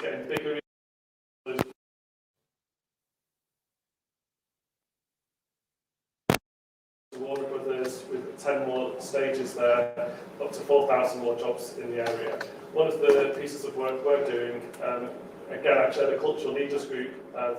getting bigger. Warner Brothers with 10 more stages there, up to 4,000 more jobs in the area. One of the pieces of work we're doing, again, I chair the Cultural Leaders Group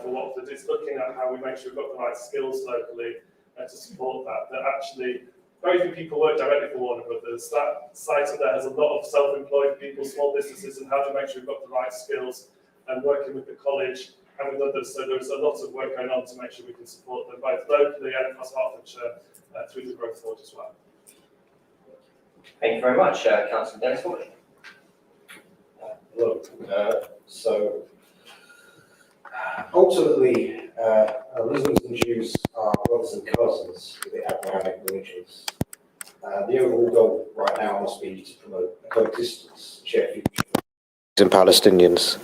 for Watford, is looking at how we make sure we've got the right skills locally to support that. That actually, very few people work directly for Warner Brothers. That site up there has a lot of self-employed people, small businesses, and how to make sure we've got the right skills and working with the college and with others. So there's a lot of work going on to make sure we can support them both locally and across Hertfordshire through the growth board as well. Thank you very much, Councillor Dennis. Hello. So ultimately, Muslims and Jews are brothers and cousins with the Abrahamic religions. The overall goal right now must be to promote a coexistence, share future and Palestinians.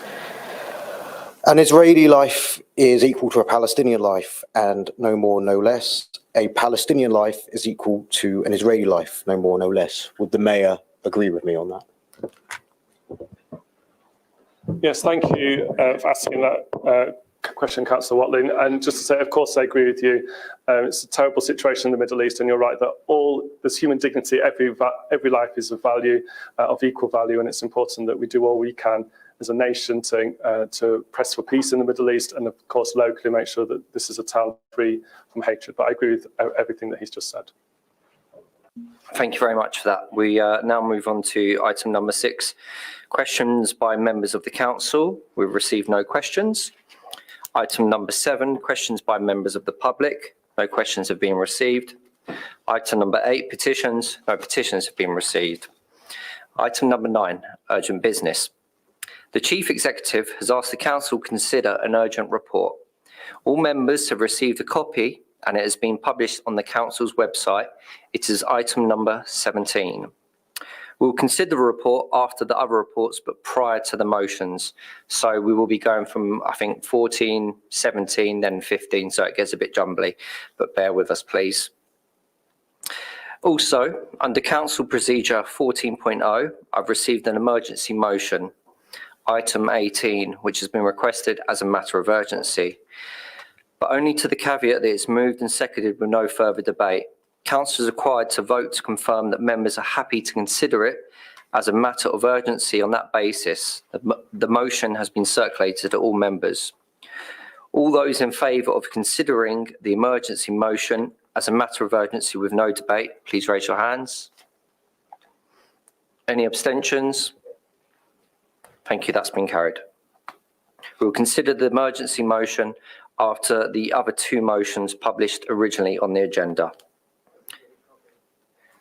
An Israeli life is equal to a Palestinian life, and no more, no less. A Palestinian life is equal to an Israeli life, no more, no less. Would the Mayor agree with me on that? Yes, thank you for asking that question, Councillor Watling. And just to say, of course, I agree with you. It's a terrible situation in the Middle East, and you're right that there's human dignity. Every life is of value, of equal value, and it's important that we do all we can as a nation to press for peace in the Middle East, and of course locally make sure that this is a town free from hatred. But I agree with everything that he's just said. Thank you very much for that. We now move on to item number 6, questions by members of the council. We've received no questions. Item number 7, questions by members of the public. No questions have been received. Item number 8, petitions. No petitions have been received. Item number 9, urgent business. The Chief Executive has asked the Council to consider an urgent report. All members have received a copy and it has been published on the Council's website. It is item number 17. We'll consider the report after the other reports, but prior to the motions. So we will be going from, I think, 14, 17, then 15, so it gets a bit jumbly, but bear with us, please. Also, under Council Procedure 14.0, I've received an emergency motion, item 18, which has been requested as a matter of urgency, but only to the caveat that it's moved and seconded with no further debate. Council is required to vote to confirm that members are happy to consider it as a matter of urgency. On that basis, the motion has been circulated to all members. All those in favour of considering the emergency motion as a matter of urgency with no debate, please raise your hands. Any abstentions? Thank you, that's been carried. We will consider the emergency motion after the other 2 motions published originally on the agenda.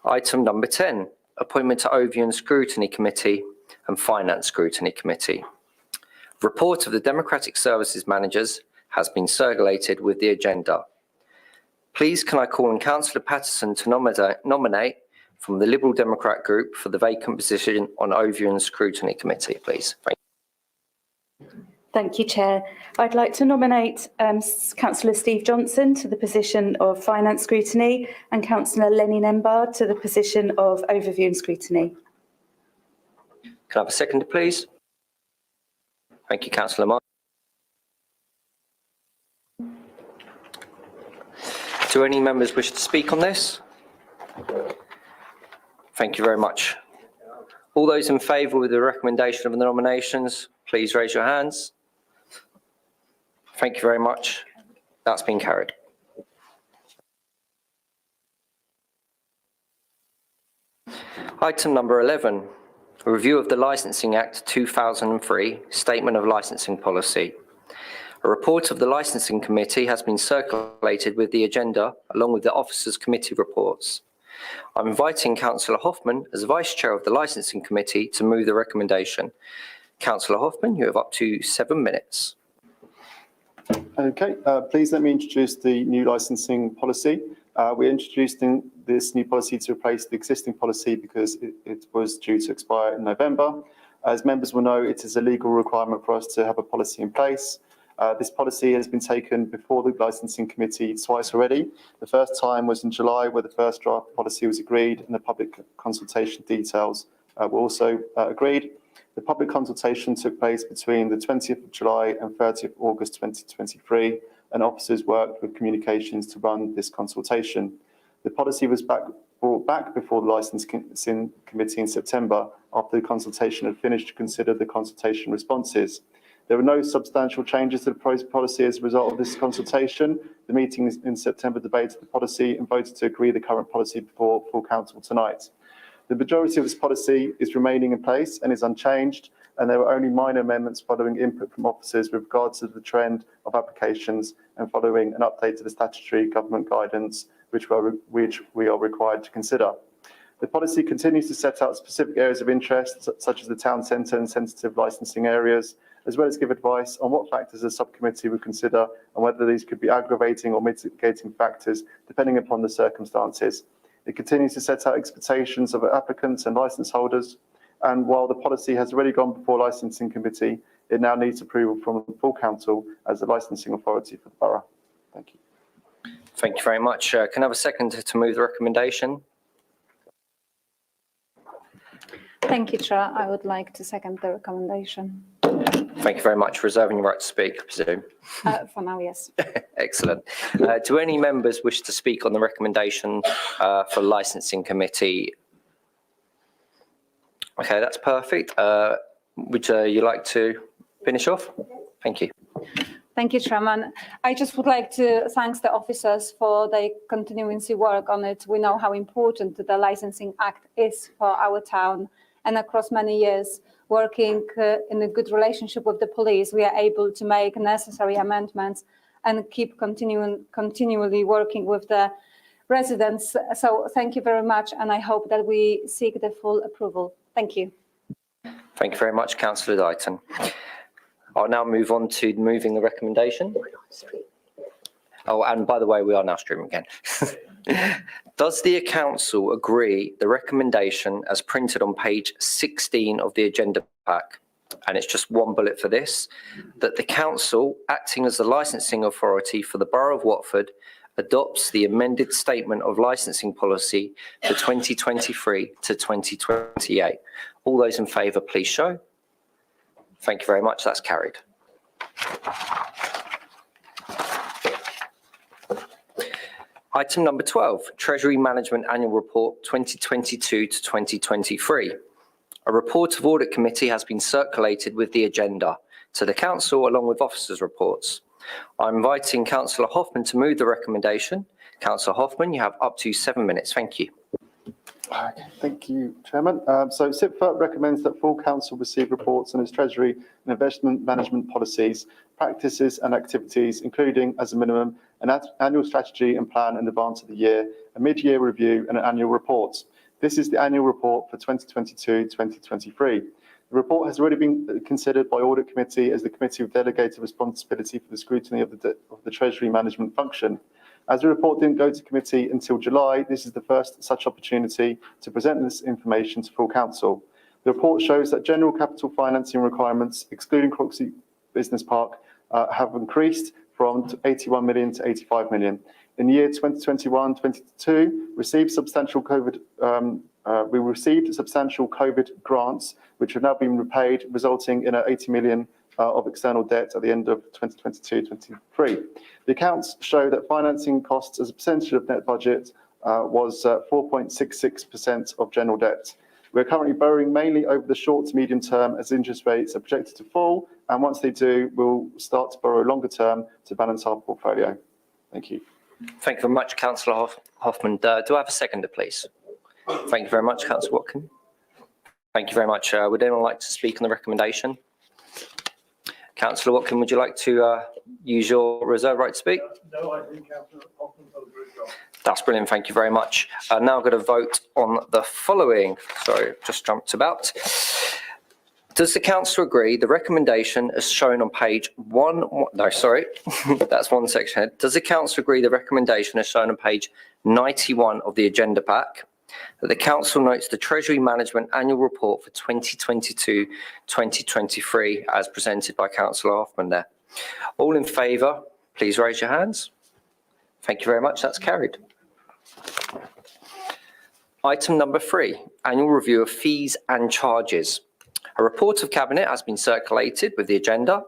Item number 10, appointment to Overview and Scrutiny Committee and Finance Scrutiny Committee. Report of the Democratic Services Managers has been circulated with the agenda. Please can I call on Councillor Patterson to nominate from the Liberal Democrat Group for the vacant position on Overview and Scrutiny Committee, please. Thank you. Thank you, Chair. I'd like to nominate Councillor Steve Johnson to the position of Finance Scrutiny and Councillor Lenny Nembard to the position of Overview and Scrutiny. Can I have a seconder, please? Thank you, Councillor Martin. Do any members wish to speak on this? Thank you very much. All those in favour with the recommendation of the nominations, please raise your hands. Thank you very much. That's been carried. Item number 11, a review of the Licensing Act 2003, Statement of Licensing Policy. A report of the Licensing Committee has been circulated with the agenda along with the Officers' Committee reports. I'm inviting Councillor Hoffman as Vice Chair of the Licensing Committee to move the recommendation. Councillor Hoffman, you have up to 7 minutes. Okay, please let me introduce the new licensing policy. We're introducing this new policy to replace the existing policy because it was due to expire in November. As members will know, it is a legal requirement for us to have a policy in place. This policy has been taken before the licensing committee twice already. The first time was in July, where the first draft policy was agreed and the public consultation details were also agreed. The public consultation took place between the 20th of July and 30th of August 2023, and officers worked with communications to run this consultation. The policy was brought back before the licensing committee in September after the consultation had finished to consider the consultation responses. There were no substantial changes to the proposed policy as a result of this consultation. The meeting in September debated the policy and voted to agree the current policy before full council tonight. The majority of this policy is remaining in place and is unchanged, and there were only minor amendments following input from officers with regards to the trend of applications and following an update to the statutory government guidance, which we are required to consider. The policy continues to set out specific areas of interest, such as the town centre and sensitive licensing areas, as well as give advice on what factors the subcommittee would consider and whether these could be aggravating or mitigating factors, depending upon the circumstances. It continues to set out expectations of applicants and licence holders, and while the policy has already gone before licensing committee, it now needs approval from the full council as the licensing authority for the borough. Thank you. Thank you very much. Can I have a second to move the recommendation? Thank you, Chair. I would like to second the recommendation. Thank you very much. Reserving your right to speak, I presume. For now, yes. Excellent. Do any members wish to speak on the recommendation for licensing committee? Okay, that's perfect. Would you like to finish off? Thank you. Thank you, Chairman. I just would like to thank the officers for their continuing work on it. We know how important the Licensing Act is for our town, and across many years, working in a good relationship with the police, we are able to make necessary amendments and keep continually working with the residents. So thank you very much, and I hope that we seek the full approval. Thank you. Thank you very much, Councillor Dighton. I'll now move on to moving the recommendation. Oh, and by the way, we are now streaming again. Does the council agree the recommendation as printed on page 16 of the agenda pack, and it's just one bullet for this, that the council, acting as the licensing authority for the Borough of Watford, adopts the amended statement of licensing policy for 2023 to 2028? All those in favour, please show. Thank you very much. That's carried. Item number 12, Treasury Management Annual Report 2022 to 2023. A report of Audit Committee has been circulated with the agenda to the Council along with officers' reports. I'm inviting Councillor Hoffman to move the recommendation. Councillor Hoffman, you have up to 7 minutes. Thank you. Okay, thank you, Chairman. So SIPFA recommends that full council receive reports on its treasury and investment management policies, practices and activities, including, as a minimum, an annual strategy and plan in advance of the year, a mid-year review and an annual report. This is the annual report for 2022-2023. The report has already been considered by Audit Committee as the committee with delegated responsibility for the scrutiny of the treasury management function. As the report didn't go to committee until July, this is the first such opportunity to present this information to full council. The report shows that general capital financing requirements, excluding Croxley Business Park, have increased from 81 million to 85 million. In the year 2021-22, we received substantial COVID grants, which have now been repaid, resulting in 80 million of external debt at the end of 2022-23. The accounts show that financing costs as a percentage of net budget was 4.66% of general debt. We're currently borrowing mainly over the short to medium term as interest rates are projected to fall, and once they do, we'll start to borrow longer term to balance our portfolio. Thank you. Thank you very much, Councillor Hoffman. Do I have a seconder, please? Thank you very much, Councillor Watkin. Thank you very much. Would anyone like to speak on the recommendation? Councillor Watkin, would you like to use your reserve right to speak? No, I think Councillor Hoffman's done a great job. That's brilliant. Thank you very much. Now I'm going to vote on the following. Sorry, just jumped about. Does the council agree the recommendation as shown on page that's one section ahead. Does the council agree the recommendation as shown on page 91 of the agenda pack, that the council notes the Treasury Management Annual Report for 2022-2023 as presented by Councillor Hoffman there? All in favour, please raise your hands. Thank you very much. That's carried. Item number 3, annual review of fees and charges. A report of Cabinet has been circulated with the agenda,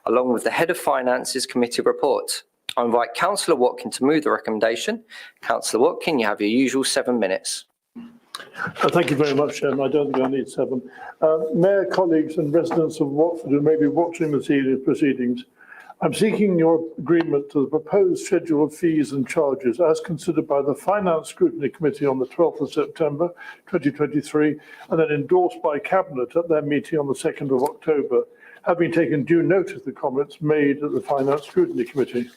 along with the Head of Finance's committee report. I invite Councillor Watkin to move the recommendation. Councillor Watkin, you have your usual 7 minutes. Thank you very much, Chairman. I don't think I need 7. Mayor, colleagues and residents of Watford who may be watching the proceedings, I'm seeking your agreement to the proposed schedule of fees and charges as considered by the Finance Scrutiny Committee on the 12th of September 2023 and then endorsed by Cabinet at their meeting on the 2nd of October, having taken due notice of the comments made at the Finance Scrutiny Committee.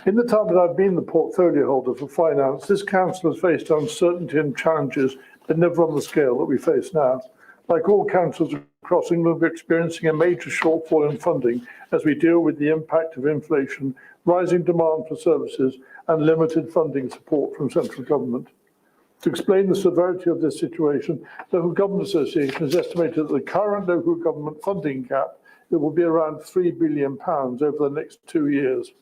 In the time that I've been the portfolio holder for finance, this council has faced uncertainty and challenges, but never on the scale that we face now. Like all councils across England, we're experiencing a major shortfall in funding as we deal with the impact of inflation, rising demand for services, and limited funding support from central government. To explain the severity of this situation, the Local Government Association has estimated that the current local government funding gap will be around £3 billion over the next 2 years.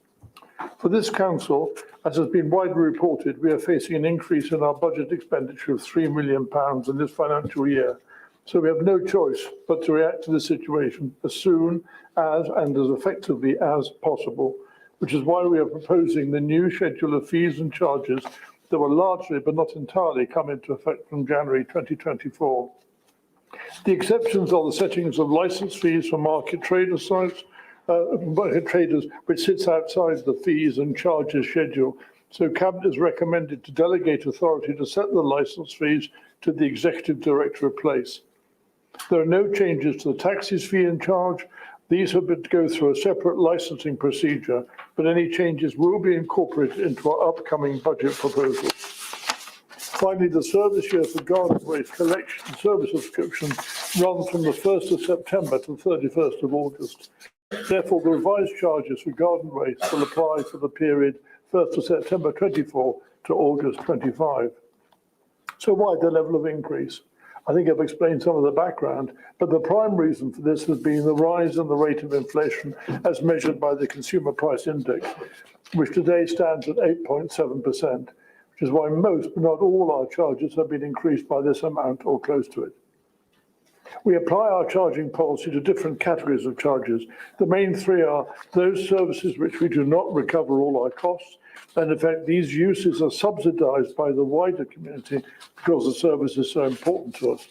For this council, as has been widely reported, we are facing an increase in our budget expenditure of £3 million in this financial year. So we have no choice but to react to this situation as soon as and as effectively as possible, which is why we are proposing the new schedule of fees and charges that will largely but not entirely come into effect from January 2024. The exceptions are the settings of licence fees for market trader sites, market traders, which sits outside the fees and charges schedule. So Cabinet is recommended to delegate authority to set the licence fees to the Executive Director of Place. There are no changes to the taxis fee and charge. These have been to go through a separate licensing procedure, but any changes will be incorporated into our upcoming budget proposals. Finally, the service year for garden waste collection and service subscription runs from the 1st of September to the 31st of August. Therefore, the revised charges for garden waste will apply for the period 1st of September 24 to August 25. So why the level of increase? I think I've explained some of the background, but the prime reason for this has been the rise in the rate of inflation as measured by the Consumer Price Index, which today stands at 8.7%, which is why most, but not all, our charges have been increased by this amount or close to it. We apply our charging policy to different categories of charges. The main 3 are those services which we do not recover all our costs, and in fact these uses are subsidised by the wider community because the service is so important to us.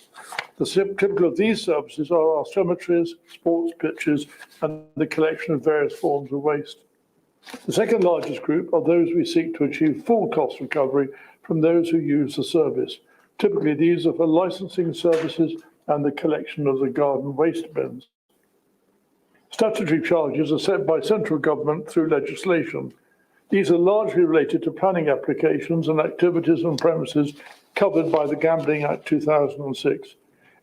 The typical of these services are our cemeteries, sports pitches, and the collection of various forms of waste. The second largest group are those we seek to achieve full cost recovery from those who use the service. Typically these are for licensing services and the collection of the garden waste bins. Statutory charges are set by central government through legislation. These are largely related to planning applications and activities on premises covered by the Gambling Act 2006.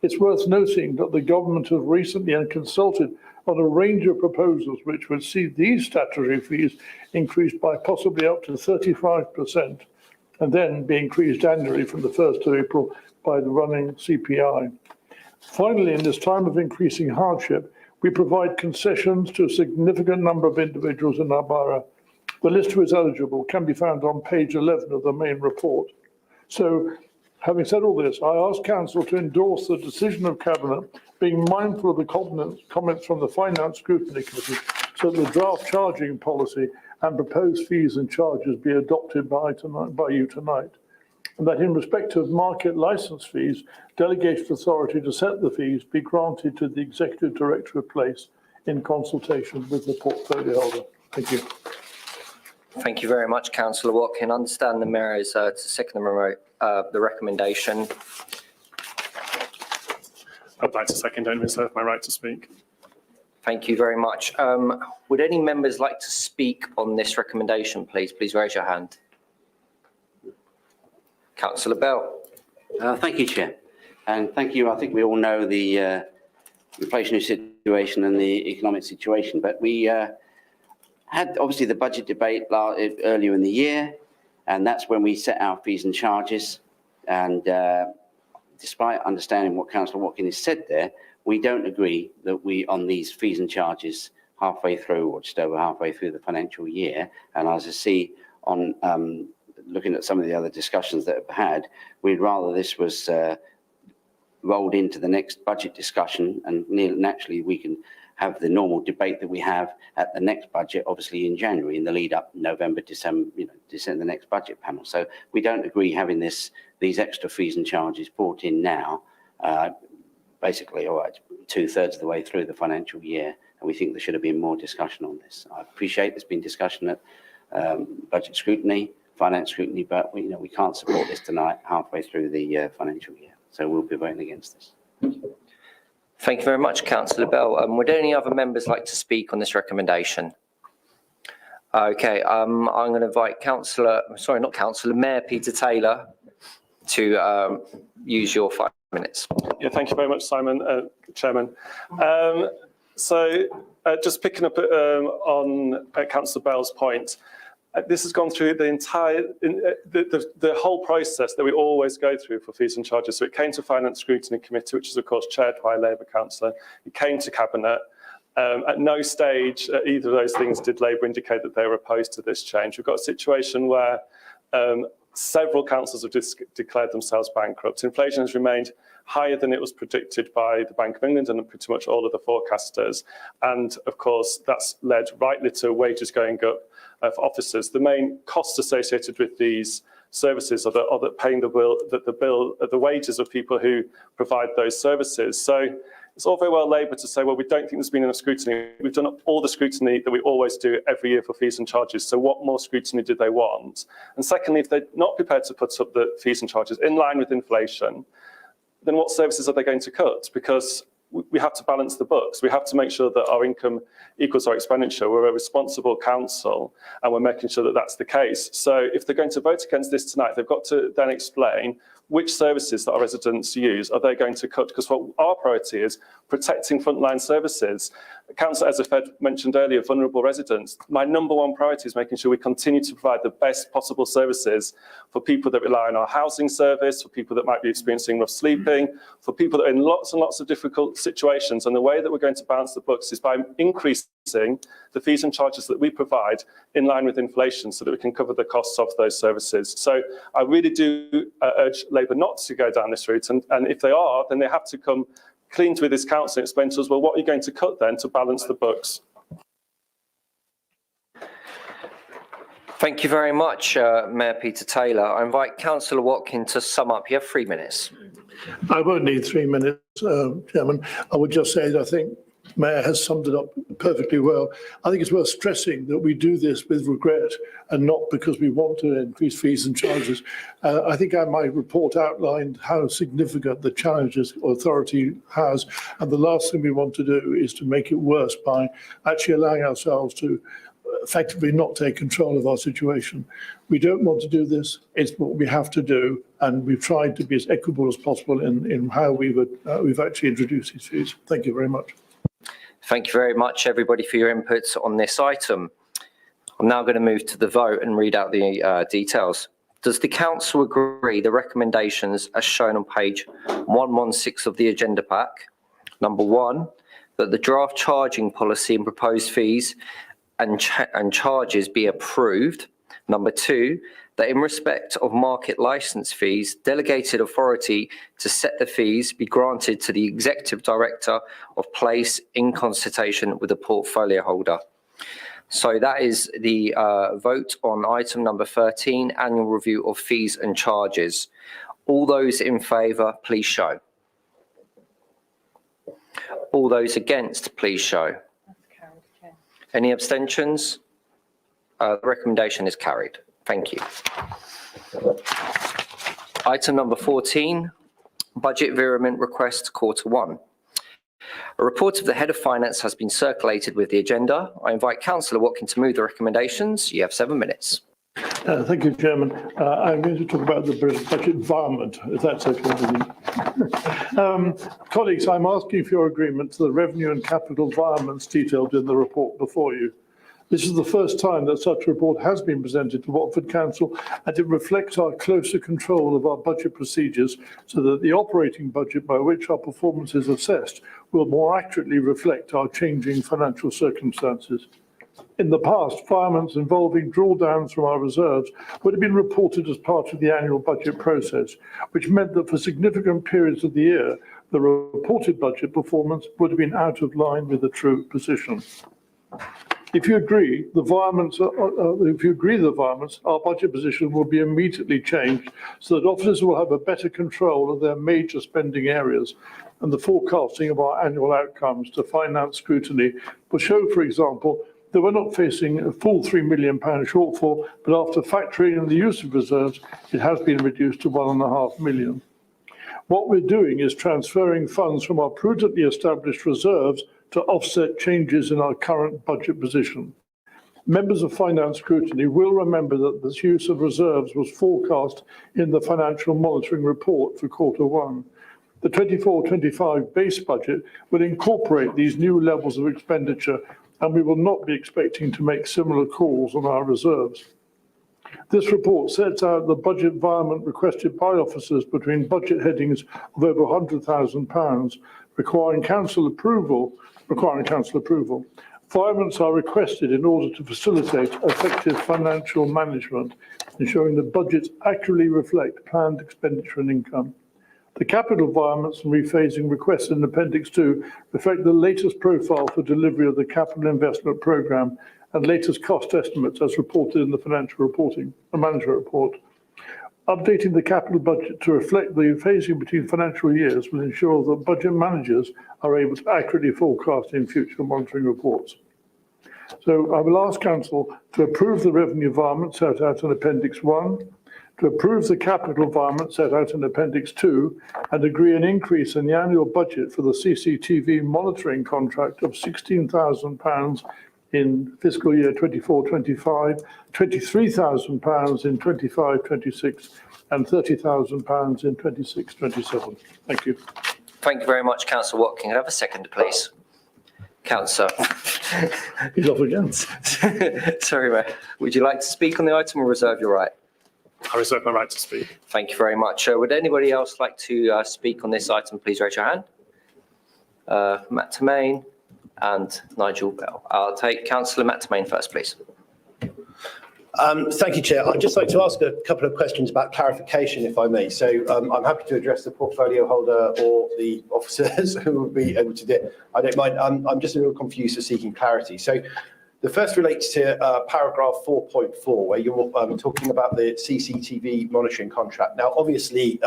It's worth noting that the government has recently consulted on a range of proposals which would see these statutory fees increased by possibly up to 35% and then be increased annually from the 1st of April by the running CPI. Finally, in this time of increasing hardship, we provide concessions to a significant number of individuals in our borough. The list who is eligible can be found on page 11 of the main report. So, having said all this, I ask Council to endorse the decision of Cabinet, being mindful of the comments from the Finance Scrutiny Committee, so that the draft charging policy and proposed fees and charges be adopted by you tonight. And that in respect of market licence fees, delegated authority to set the fees be granted to the Executive Director of Place in consultation with the portfolio holder. Thank you. Thank you very much, Councillor Watkin. I understand the Mayor is to second the recommendation. I'd like to second and reserve my right to speak. Thank you very much. Would any members like to speak on this recommendation, please? Please raise your hand. Councillor Bell. Thank you, Chair. And thank you. I think we all know the inflationary situation and the economic situation, but we had obviously the budget debate earlier in the year, and that's when we set our fees and charges. And despite understanding what Councillor Watkin has said there, we don't agree that we, on these fees and charges, halfway through or just over halfway through the financial year, and as I see on looking at some of the other discussions that have had, we'd rather this was rolled into the next budget discussion, and naturally we can have the normal debate that we have at the next budget, obviously in January, in the lead up November, December, December, the next budget panel. So we don't agree having these extra fees and charges brought in now, basically, all right, 2/3 of the way through the financial year, and we think there should have been more discussion on this. I appreciate there's been discussion at budget scrutiny, finance scrutiny, but we can't support this tonight halfway through the financial year. So we'll be voting against this. Thank you very much, Councillor Bell. Would any other members like to speak on this recommendation? Okay, I'm going to invite Mayor Peter Taylor to use your 5 minutes. Yeah, thank you very much, Simon, Chairman. Just picking up on Councillor Bell's point, this has gone through the entire, the whole process that we always go through for fees and charges. So it came to Finance Scrutiny Committee, which is of course chaired by a Labour councillor. It came to Cabinet. At no stage at either of those things did Labour indicate that they were opposed to this change. We've got a situation where several councils have declared themselves bankrupt. Inflation has remained higher than it was predicted by the Bank of England and pretty much all of the forecasters. And of course, that's led rightly to wages going up for officers. The main costs associated with these services are paying the wages of people who provide those services. So it's all very well Labour to say, well, we don't think there's been enough scrutiny. We've done all the scrutiny that we always do every year for fees and charges. So what more scrutiny did they want? And secondly, if they're not prepared to put up the fees and charges in line with inflation, then what services are they going to cut? Because we have to balance the books. We have to make sure that our income equals our expenditure. We're a responsible council, and we're making sure that that's the case. So if they're going to vote against this tonight, they've got to then explain which services that our residents use are they going to cut? Because what our priority is protecting frontline services. Councillor Ezefed mentioned earlier vulnerable residents. My number one priority is making sure we continue to provide the best possible services for people that rely on our housing service, for people that might be experiencing rough sleeping, for people that are in lots and lots of difficult situations. And the way that we're going to balance the books is by increasing the fees and charges that we provide in line with inflation so that we can cover the costs of those services. So I really do urge Labour not to go down this route. And if they are, then they have to come clean with this council and explain to us, well, what are you going to cut then to balance the books? Thank you very much, Mayor Peter Taylor. I invite Councillor Watkin to sum up. You have 3 minutes. I won't need 3 minutes, Chairman. I would just say that I think Mayor has summed it up perfectly well. I think it's worth stressing that we do this with regret and not because we want to increase fees and charges. I think my report outlined how significant the challenges authority has, and the last thing we want to do is to make it worse by actually allowing ourselves to effectively not take control of our situation. We don't want to do this. It's what we have to do, and we've tried to be as equitable as possible in how we've actually introduced these fees. Thank you very much. Thank you very much, everybody, for your inputs on this item. I'm now going to move to the vote and read out the details. Does the council agree the recommendations as shown on page 116 of the agenda pack? Number 1, that the draft charging policy and proposed fees and charges be approved. Number 2, that in respect of market licence fees, delegated authority to set the fees be granted to the Executive Director of Place in consultation with the portfolio holder. So that is the vote on item number 13, annual review of fees and charges. All those in favour, please show. All those against, please show. Any abstentions? The recommendation is carried. Thank you. Item number 14, budget virement request Q1. A report of the Head of Finance has been circulated with the agenda. I invite Councillor Watkin to move the recommendations. You have 7 minutes. Thank you, Chairman. I'm going to talk about the budget environment, if that's okay with you. Colleagues, I'm asking for your agreement to the revenue and capital environments detailed in the report before you. This is the first time that such a report has been presented to Watford Council, and it reflects our closer control of our budget procedures so that the operating budget by which our performance is assessed will more accurately reflect our changing financial circumstances. In the past, requirements involving drawdowns from our reserves would have been reported as part of the annual budget process, which meant that for significant periods of the year, the reported budget performance would have been out of line with the true position. If you agree the requirements, our budget position will be immediately changed so that officers will have a better control of their major spending areas, and the forecasting of our annual outcomes to finance scrutiny will show, for example, that we're not facing a full £3 million shortfall, but after factoring in the use of reserves, it has been reduced to £1.5 million. What we're doing is transferring funds from our prudently established reserves to offset changes in our current budget position. Members of Finance Scrutiny will remember that this use of reserves was forecast in the Financial Monitoring Report for Q1. The 24-25 base budget will incorporate these new levels of expenditure, and we will not be expecting to make similar calls on our reserves. This report sets out the budget environment requested by officers between budget headings of over £100,000, requiring council approval. Requirements are requested in order to facilitate effective financial management, ensuring that budgets accurately reflect planned expenditure and income. The capital environments and rephasing requests in Appendix 2 reflect the latest profile for delivery of the capital investment programme and latest cost estimates as reported in the management report. Updating the capital budget to reflect the phasing between financial years will ensure that budget managers are able to accurately forecast in future monitoring reports. So I will ask Council to approve the revenue environment set out in Appendix 1, to approve the capital environment set out in Appendix 2, and agree an increase in the annual budget for the CCTV monitoring contract of £16,000 in fiscal year 24-25, £23,000 in 25-26, and £30,000 in 26-27. Thank you. Thank you very much, Councillor Watkin. Can I have a second, please? Councillor. He's off again. Sorry, Mayor. Would you like to speak on the item or reserve your right? I reserve my right to speak. Thank you very much. Would anybody else like to speak on this item? Please raise your hand. Matt Temain and Nigel Bell. I'll take Councillor Matt Temain first, please. Thank you, Chair. I'd just like to ask a couple of questions about clarification, if I may. So I'm happy to address the portfolio holder or the officers who will be able to do it. I don't mind. I'm just a little confused for seeking clarity. So the first relates to paragraph 4.4, where you're talking about the CCTV monitoring contract. Now, obviously,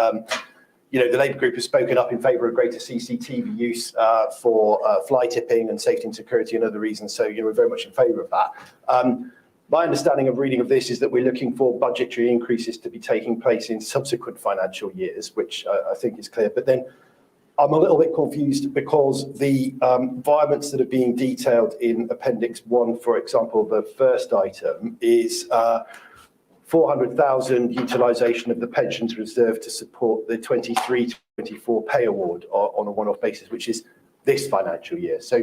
the Labour Group has spoken up in favour of greater CCTV use for fly tipping and safety and security and other reasons. So we're very much in favour of that. My understanding of reading of this is that we're looking for budgetary increases to be taking place in subsequent financial years, which I think is clear. But then I'm a little bit confused because the environments that are being detailed in Appendix 1, for example, the first item is 400,000 utilisation of the pensions reserve to support the 23-24 pay award on a one-off basis, which is this financial year. So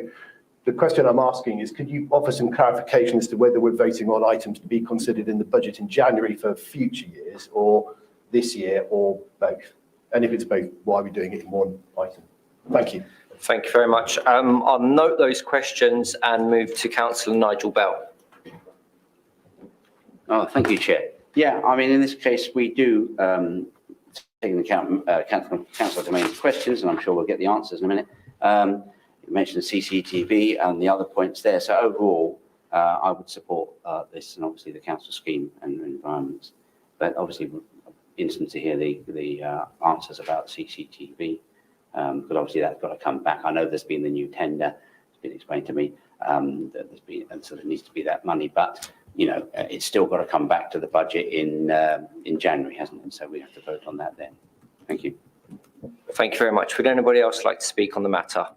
the question I'm asking is, could you offer some clarification as to whether we're voting on items to be considered in the budget in January for future years, or this year, or both? And if it's both, why are we doing it in one item? Thank you. Thank you very much. I'll note those questions and move to Councillor Nigel Bell. Oh, thank you, Chair. Yeah, I mean, in this case, we do take into account Councillor Temain's questions, and I'm sure we'll get the answers in a minute. You mentioned the CCTV and the other points there. So overall, I would support this, and obviously the council scheme and environments. But obviously, instant to hear the answers about CCTV, because obviously that's got to come back. I know there's been the new tender. It's been explained to me that there's been, and so there needs to be that money, but it's still got to come back to the budget in January, hasn't it? So we have to vote on that then. Thank you. Thank you very much. Would anybody else like to speak on the matter?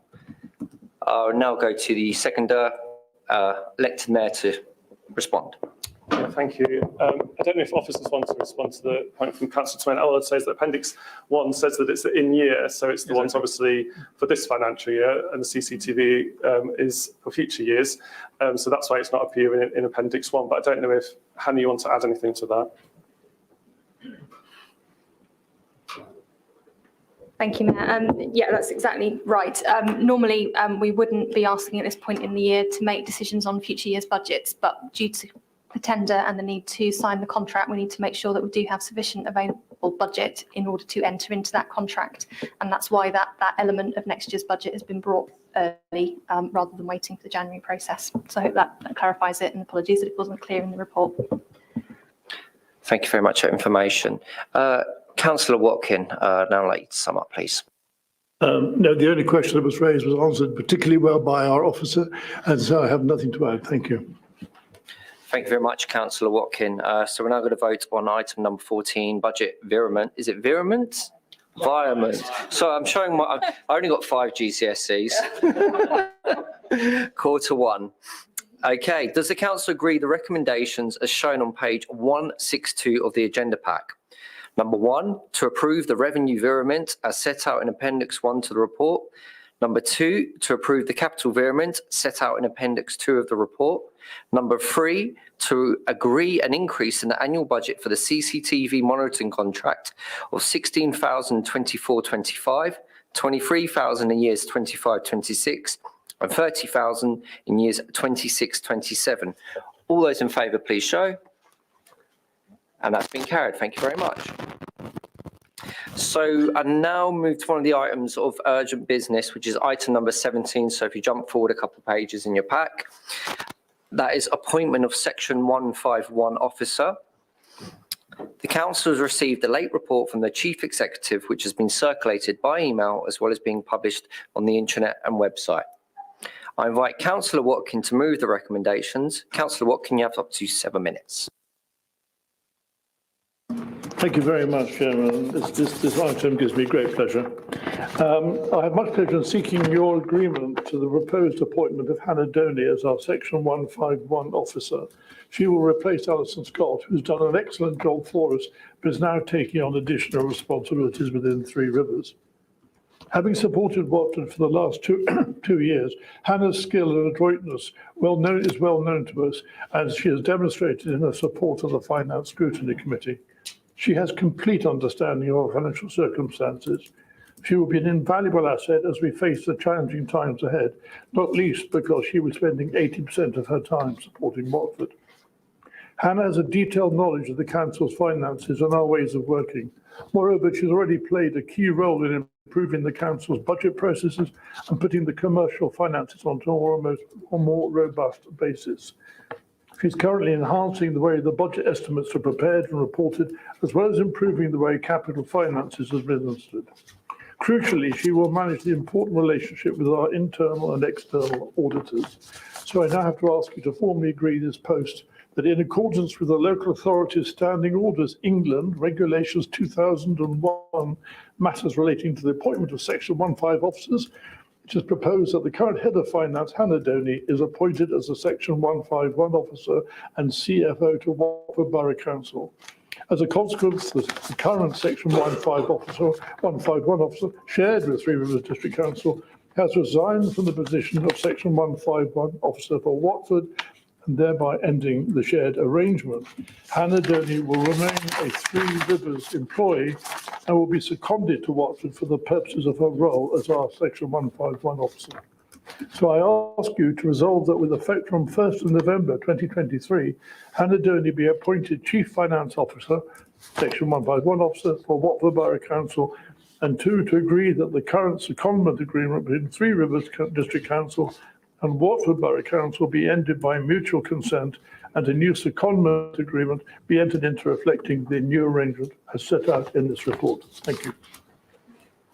I'll now go to the seconder, elected mayor, to respond. Yeah, thank you. I don't know if officers want to respond to the point from Councillor Temain. All I'd say is that Appendix 1 says that it's in year, so it's the ones obviously for this financial year, and the CCTV is for future years. So that's why it's not appearing in Appendix 1. But I don't know if, Hannah, you want to add anything to that? Thank you, Mayor. Yeah, that's exactly right. Normally, we wouldn't be asking at this point in the year to make decisions on future years' budgets, but due to the tender and the need to sign the contract, we need to make sure that we do have sufficient available budget in order to enter into that contract. And that's why that element of next year's budget has been brought early rather than waiting for the January process. So I hope that clarifies it, and apologies that it wasn't clear in the report. Thank you very much for that information. Councillor Watkin, now I'd like you to sum up, please. No, the only question that was raised was answered particularly well by our officer, and so I have nothing to add. Thank you. Thank you very much, Councillor Watkin. So we're now going to vote on item number 14, budget virament. Is it virament? Virament. So I'm showing I only got 5 GCSEs. Quarter 1. Okay, does the council agree the recommendations as shown on page 162 of the agenda pack? Number 1, to approve the revenue virament as set out in Appendix 1 to the report. Number 2, to approve the capital virament set out in Appendix 2 of the report. Number 3, to agree an increase in the annual budget for the CCTV monitoring contract of 16,024 25, 23,000 in years 25 26, and 30,000 in years 26 27. All those in favour, please show. And that's been carried. Thank you very much. So I now move to one of the items of urgent business, which is item number 17. So if you jump forward a couple of pages in your pack, that is appointment of Section 151 officer. The council has received a late report from the chief executive, which has been circulated by email as well as being published on the internet and website. I invite Councillor Watkin to move the recommendations. Councillor Watkin, you have up to 7 minutes. Thank you very much, Chairman. This item gives me great pleasure. I have much pleasure in seeking your agreement to the proposed appointment of Hannah Doney as our Section 151 officer. She will replace Alison Scott, who's done an excellent job for us, but is now taking on additional responsibilities within Three Rivers. Having supported Watford for the last two years, Hannah's skill and adroitness is well known to us, as she has demonstrated in her support of the Finance Scrutiny Committee. She has complete understanding of our financial circumstances. She will be an invaluable asset as we face the challenging times ahead, not least because she was spending 80% of her time supporting Watford. Hannah has a detailed knowledge of the council's finances and our ways of working. Moreover, she's already played a key role in improving the council's budget processes and putting the commercial finances onto a more robust basis. She's currently enhancing the way the budget estimates are prepared and reported, as well as improving the way capital finances are administered. Crucially, she will manage the important relationship with our internal and external auditors. So I now have to ask you to formally agree this post that in accordance with the local authorities' standing orders, England, Regulations 2001, matters relating to the appointment of Section 15 officers, it is proposed that the current head of finance, Hannah Doney, is appointed as a Section 151 officer and CFO to Watford Borough Council. As a consequence, the current Section 151 officer, shared with Three Rivers District Council, has resigned from the position of Section 151 officer for Watford, and thereby ending the shared arrangement. Hannah Doney will remain a Three Rivers employee and will be seconded to Watford for the purposes of her role as our Section 151 officer. So I ask you to resolve that with effect from 1st of November 2023, Hannah Doney be appointed Chief Finance Officer, Section 151 officer for Watford Borough Council, and 2, to agree that the current secondment agreement between Three Rivers District Council and Watford Borough Council be ended by mutual consent, and a new secondment agreement be entered into reflecting the new arrangement as set out in this report. Thank you.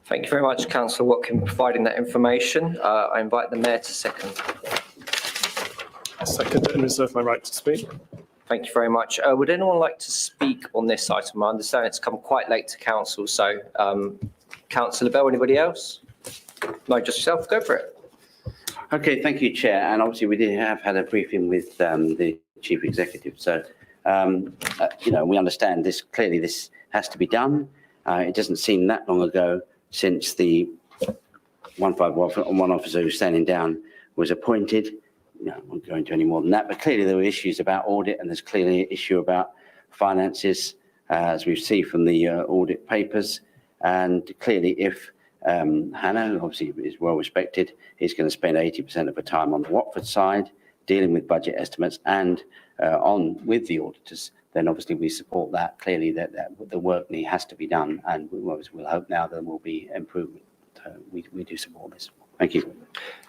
Thank you very much, Councillor Watkin, for providing that information. I invite the Mayor to second. I second and reserve my right to speak. Thank you very much. Would anyone like to speak on this item? I understand it's come quite late to Council, so Councillor Bell, anybody else? No, just yourself, go for it. Okay, thank you, Chair. And obviously, we have had a briefing with the Chief Executive. So, we understand this. Clearly, this has to be done. It doesn't seem that long ago since the 151 officer who's standing down was appointed. I won't go into any more than that. But clearly, there were issues about audit, and there's clearly an issue about finances, as we see from the audit papers. And clearly, if Hannah, obviously is well respected, is going to spend 80% of her time on the Watford side, dealing with budget estimates and on with the auditors, then obviously we support that. Clearly, that the work has to be done, and we'll hope now there will be improvement. We do support this. Thank you.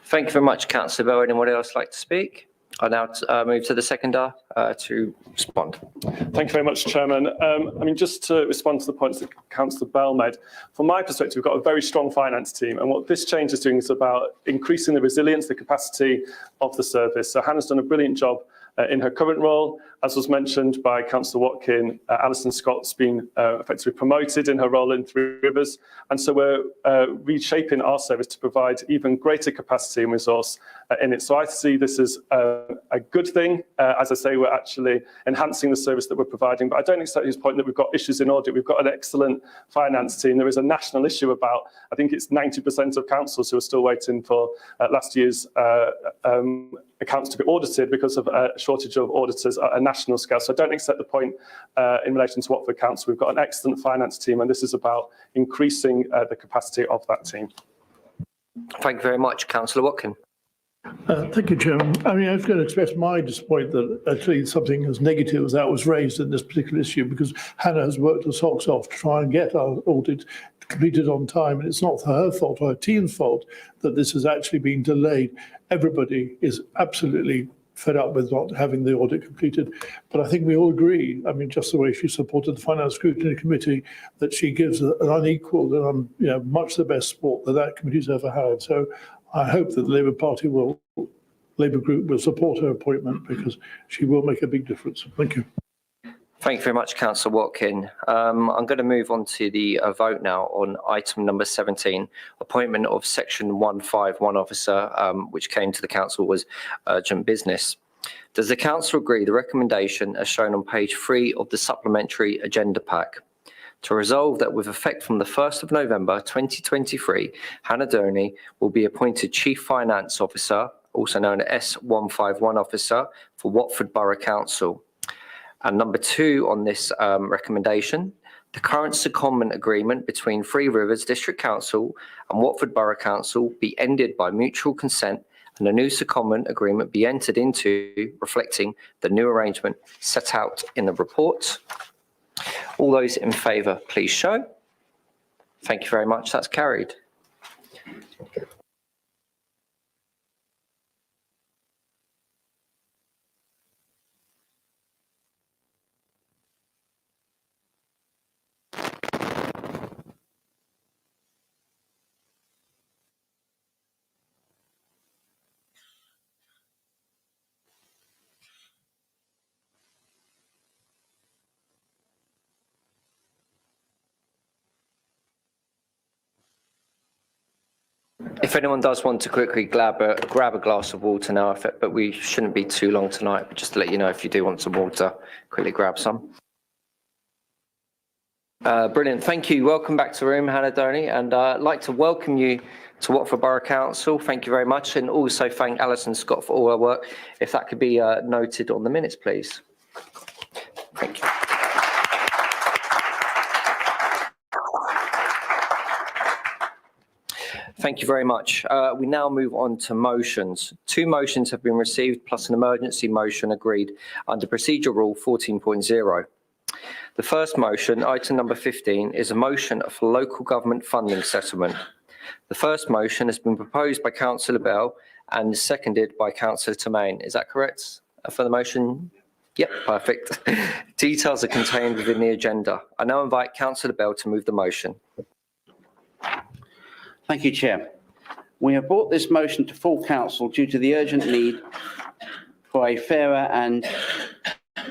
Thank you very much, Councillor Bell. Anyone else like to speak? I now move to the seconder to respond. Thank you very much, Chairman. Just to respond to the points that Councillor Bell made, from my perspective, we've got a very strong finance team, and what this change is doing is about increasing the resilience, the capacity of the service. So Hannah's done a brilliant job in her current role. As was mentioned by Councillor Watkin, Alison Scott's been effectively promoted in her role in Three Rivers. And so we're reshaping our service to provide even greater capacity and resource in it. So I see this as a good thing. As I say, we're actually enhancing the service that we're providing. But I don't accept his point that we've got issues in audit. We've got an excellent finance team. There is a national issue about, I think it's 90% of councils who are still waiting for last year's accounts to be audited because of a shortage of auditors at a national scale. So I don't accept the point in relation to Watford Council. We've got an excellent finance team, and this is about increasing the capacity of that team. Thank you very much, Councillor Watkin. Thank you, Chairman. I was going to express my disappointment that actually something as negative as that was raised in this particular issue, because Hannah has worked her socks off to try and get our audit completed on time, and it's not her fault or her team's fault that this has actually been delayed. Everybody is absolutely fed up with not having the audit completed. But I think we all agree, just the way she supported the Finance Scrutiny Committee, that she gives an unequalled and much the best support that committee's ever had. So I hope that the Labour Group will support her appointment, because she will make a big difference. Thank you. Thank you very much, Councillor Watkin. I'm going to move on to the vote now on item number 17, appointment of Section 151 officer, which came to the council was urgent business. Does the council agree the recommendation as shown on page 3 of the supplementary agenda pack? To resolve that with effect from the 1st of November 2023, Hannah Downey will be appointed Chief Finance Officer, also known as S151 officer, for Watford Borough Council. And number 2 on this recommendation, the current secondment agreement between Three Rivers District Council and Watford Borough Council be ended by mutual consent, and a new secondment agreement be entered into reflecting the new arrangement set out in the report. All those in favour, please show. Thank you very much. That's carried. If anyone does want to quickly grab a glass of water now, but we shouldn't be too long tonight, but just to let you know, if you do want some water, quickly grab some. Brilliant. Thank you. Welcome back to the room, Hannah Downey, and I'd like to welcome you to Watford Borough Council. Thank you very much, and also thank Alison Scott for all her work. If that could be noted on the minutes, please. Thank you. Thank you very much. We now move on to motions. 2 motions have been received, plus an emergency motion agreed under Procedure Rule 14.0. The first motion, item number 15, is a motion for local government funding settlement. The first motion has been proposed by Councillor Bell and seconded by Councillor Tremaine. Is that correct for the motion? Yep, perfect. Details are contained within the agenda. I now invite Councillor Bell to move the motion. Thank you, Chair. We have brought this motion to full council due to the urgent need for a fairer and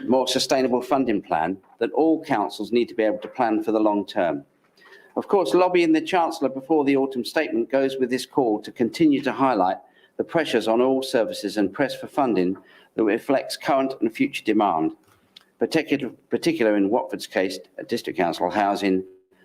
more sustainable funding plan that all councils need to be able to plan for the long term. Of course, lobbying the Chancellor before the autumn statement goes with this call to continue to highlight the pressures on all services and press for funding that reflects current and future demand, particular in Watford's case, District Council housing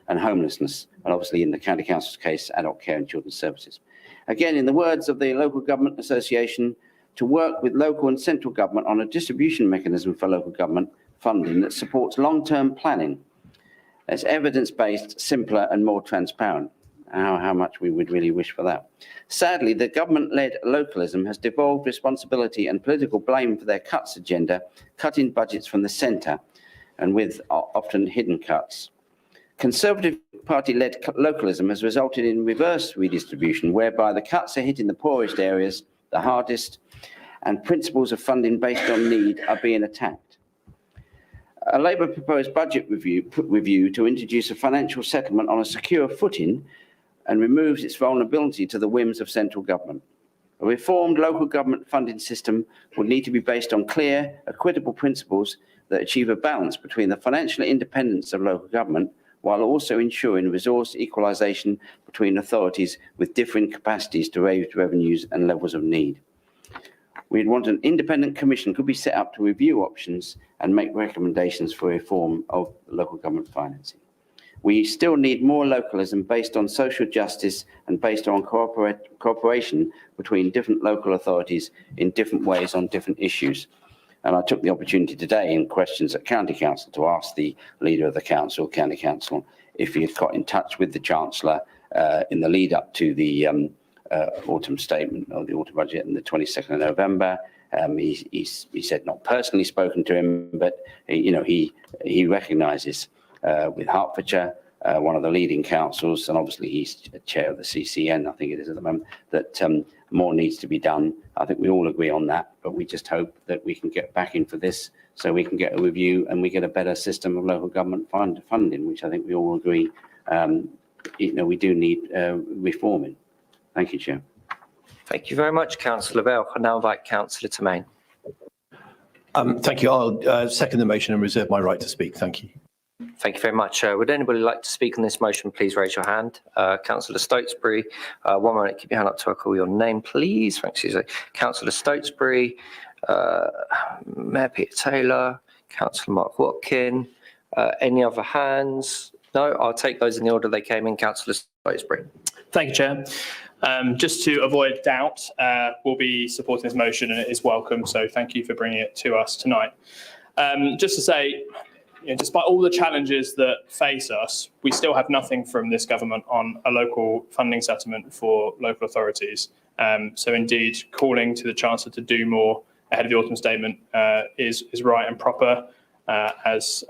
and homelessness, and obviously in the County Council's case, adult care and children's services. Again, in the words of the Local Government Association, to work with local and central government on a distribution mechanism for local government funding that supports long-term planning It's evidence-based, simpler and more transparent. How much we would really wish for that. Sadly, the government-led localism has devolved responsibility and political blame for their cuts agenda, cutting budgets from the centre and with often hidden cuts. Conservative Party-led localism has resulted in reverse redistribution, whereby the cuts are hitting the poorest areas the hardest, and principles of funding based on need are being attacked. A Labour proposed budget review to introduce a financial settlement on a secure footing and removes its vulnerability to the whims of central government. A reformed local government funding system would need to be based on clear, equitable principles that achieve a balance between the financial independence of local government while also ensuring resource equalisation between authorities with differing capacities to raise revenues and levels of need. We'd want an independent commission could be set up to review options and make recommendations for reform of local government financing. We still need more localism based on social justice and based on cooperation between different local authorities in different ways on different issues. And I took the opportunity today in questions at County Council to ask the leader of the council, County Council, if he had got in touch with the Chancellor in the lead up to the autumn statement or the autumn budget on the 22nd of November. He said not personally spoken to him, but he recognises with Hertfordshire, one of the leading councils, and obviously he's chair of the CCN, I think it is at the moment, that more needs to be done. I think we all agree on that, but we just hope that we can get back in for this so we can get a review and we get a better system of local government funding, which I think we all agree we do need reforming. Thank you, Chair. Thank you very much, Councillor Bell. I now invite Councillor Tremaine. Thank you. I'll second the motion and reserve my right to speak. Thank you. Thank you very much. Would anybody like to speak on this motion? Please raise your hand. Councillor Stotesbury, 1 moment, keep your hand up till I call your name, please. Thanks, Susie. Councillor Stotesbury, Mayor Peter Taylor, Councillor Mark Watkin. Any other hands? No, I'll take those in the order they came in. Councillor Stotesbury. Thank you, Chair. Just to avoid doubt, we'll be supporting this motion and it is welcome. So thank you for bringing it to us tonight. Just to say, despite all the challenges that face us, we still have nothing from this government on a local funding settlement for local authorities. So indeed, calling to the Chancellor to do more ahead of the autumn statement is right and proper. As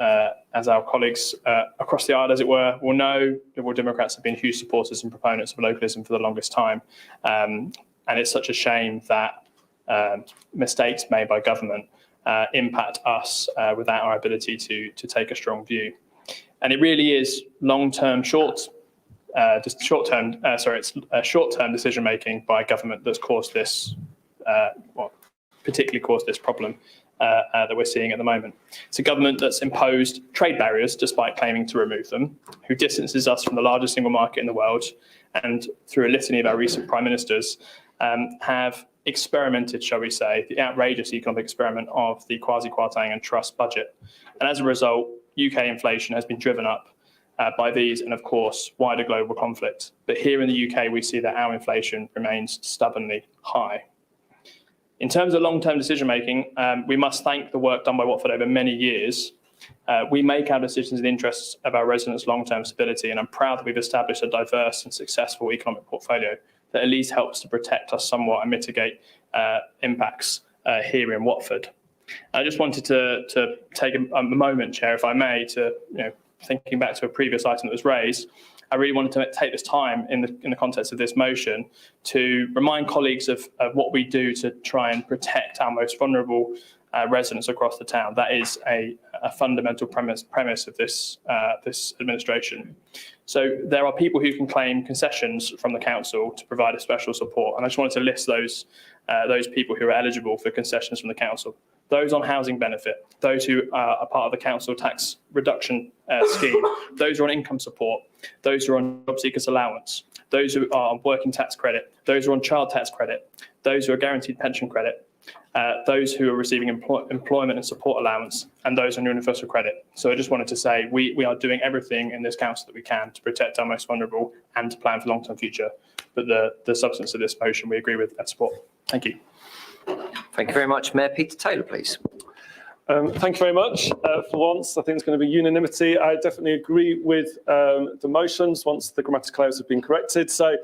our colleagues across the aisle, as it were, will know, Liberal Democrats have been huge supporters and proponents of localism for the longest time. And it's such a shame that mistakes made by government impact us without our ability to take a strong view. And it really is short-term decision making by government that's caused this, particularly caused this problem that we're seeing at the moment. It's a government that's imposed trade barriers despite claiming to remove them, who distances us from the largest single market in the world, and through a litany of our recent prime ministers, have experimented, shall we say, the outrageous economic experiment of the quasi-Kwarteng and Truss budget. And as a result, UK inflation has been driven up by these and, of course, wider global conflict. But here in the UK, we see that our inflation remains stubbornly high. In terms of long-term decision-making, we must thank the work done by Watford over many years. We make our decisions in the interests of our residents' long-term stability, and I'm proud that we've established a diverse and successful economic portfolio that at least helps to protect us somewhat and mitigate impacts here in Watford. I just wanted to take a moment, Chair, if I may, to thinking back to a previous item that was raised. I really wanted to take this time in the context of this motion to remind colleagues of what we do to try and protect our most vulnerable residents across the town. That is a fundamental premise of this administration. So there are people who can claim concessions from the council to provide a special support, and I just wanted to list those people who are eligible for concessions from the council. Those on housing benefit, those who are part of the council tax reduction scheme, those who are on income support, those who are on job seekers allowance, those who are on working tax credit, those who are on child tax credit, those who are guaranteed pension credit, those who are receiving employment and support allowance, and those on universal credit. So I just wanted to say we are doing everything in this council that we can to protect our most vulnerable and to plan for the long-term future. But the substance of this motion we agree with and support. Thank you. Thank you very much. Mayor Peter Taylor, please. Thank you very much. For once, I think it's going to be unanimity. I definitely agree with the motions once the grammatical errors have been corrected. So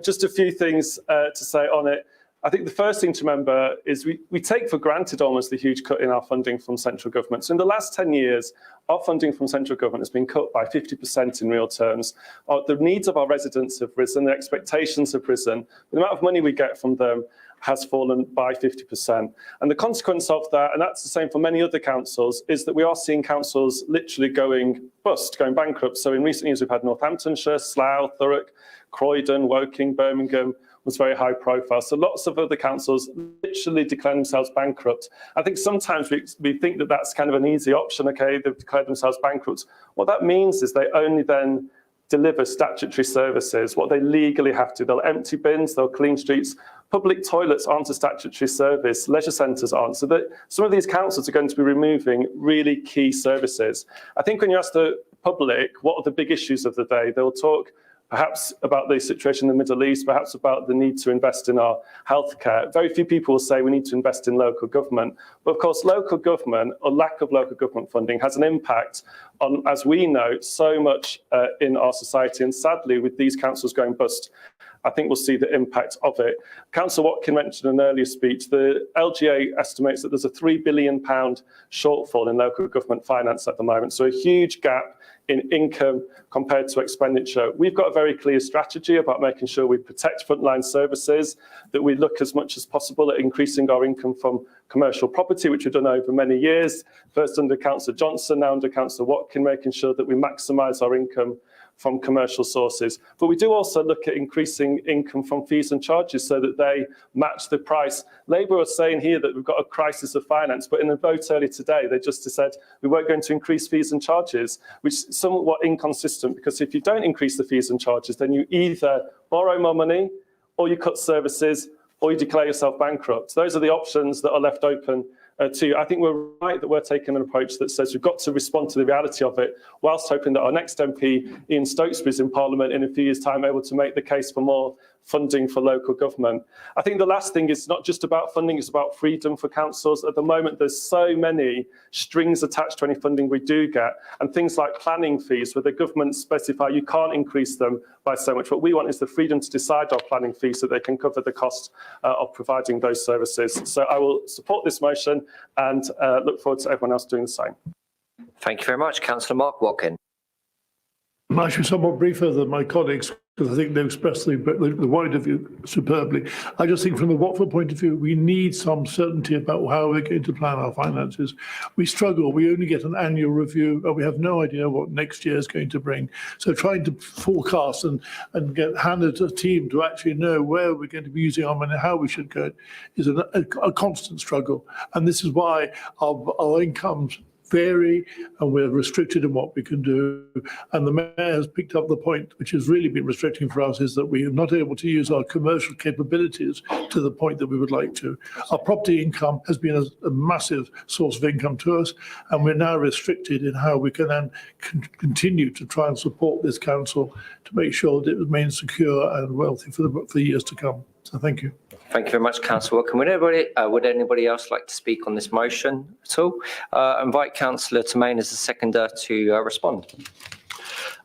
just a few things to say on it. I think the first thing to remember is we take for granted almost the huge cut in our funding from central government. So in the last 10 years, our funding from central government has been cut by 50% in real terms. The needs of our residents have risen, the expectations have risen, the amount of money we get from them has fallen by 50%. And the consequence of that, and that's the same for many other councils, is that we are seeing councils literally going bust, going bankrupt. So in recent years, we've had Northamptonshire, Slough, Thurrock, Croydon, Woking, Birmingham was very high profile. So lots of other councils literally declare themselves bankrupt. I think sometimes we think that that's kind of an easy option. Okay, they've declared themselves bankrupt. What that means is they only then deliver statutory services, what they legally have to. They'll empty bins, they'll clean streets. Public toilets aren't a statutory service, leisure centres aren't. So that some of these councils are going to be removing really key services. I think when you ask the public what are the big issues of the day, they'll talk perhaps about the situation in the Middle East, perhaps about the need to invest in our healthcare. Very few people will say we need to invest in local government. But of course, local government or lack of local government funding has an impact on, as we know, so much in our society. And sadly, with these councils going bust, I think we'll see the impact of it. Councillor Watkin mentioned in an earlier speech, the LGA estimates that there's a £3 billion shortfall in local government finance at the moment. So a huge gap in income compared to expenditure. We've got a very clear strategy about making sure we protect frontline services, that we look as much as possible at increasing our income from commercial property, which we've done over many years, first under Councillor Johnson, now under Councillor Watkin, making sure that we maximise our income from commercial sources. But we do also look at increasing income from fees and charges so that they match the price. Labour are saying here that we've got a crisis of finance, but in a vote earlier today, they just said we weren't going to increase fees and charges, which is somewhat inconsistent, because if you don't increase the fees and charges, then you either borrow more money, or you cut services, or you declare yourself bankrupt. Those are the options that are left open to you. I think we're right that we're taking an approach that says we've got to respond to the reality of it, whilst hoping that our next MP, Ian Stokesbury, is in Parliament in a few years' time, able to make the case for more funding for local government. I think the last thing is not just about funding, it's about freedom for councils. At the moment, there's so many strings attached to any funding we do get, and things like planning fees, where the government specify you can't increase them by so much. What we want is the freedom to decide our planning fees so they can cover the cost of providing those services. So I will support this motion and look forward to everyone else doing the same. Thank you very much. Councillor Mark Watkin. I'm actually somewhat briefer than my colleagues, because I think they expressed the wider view superbly. I just think from the Watford point of view, we need some certainty about how we're going to plan our finances. We struggle. We only get an annual review, and we have no idea what next year is going to bring. So trying to forecast and get handed a team to actually know where we're going to be using our money, how we should go, is a constant struggle. And this is why our incomes vary, and we're restricted in what we can do. And the Mayor has picked up the point, which has really been restricting for us, is that we are not able to use our commercial capabilities to the point that we would like to. Our property income has been a massive source of income to us, and we're now restricted in how we can then continue to try and support this council to make sure that it remains secure and wealthy for the years to come. So thank you. Thank you very much, Councillor Watkin. Would anybody else like to speak on this motion at all? Invite Councillor Tremaine as a seconder to respond.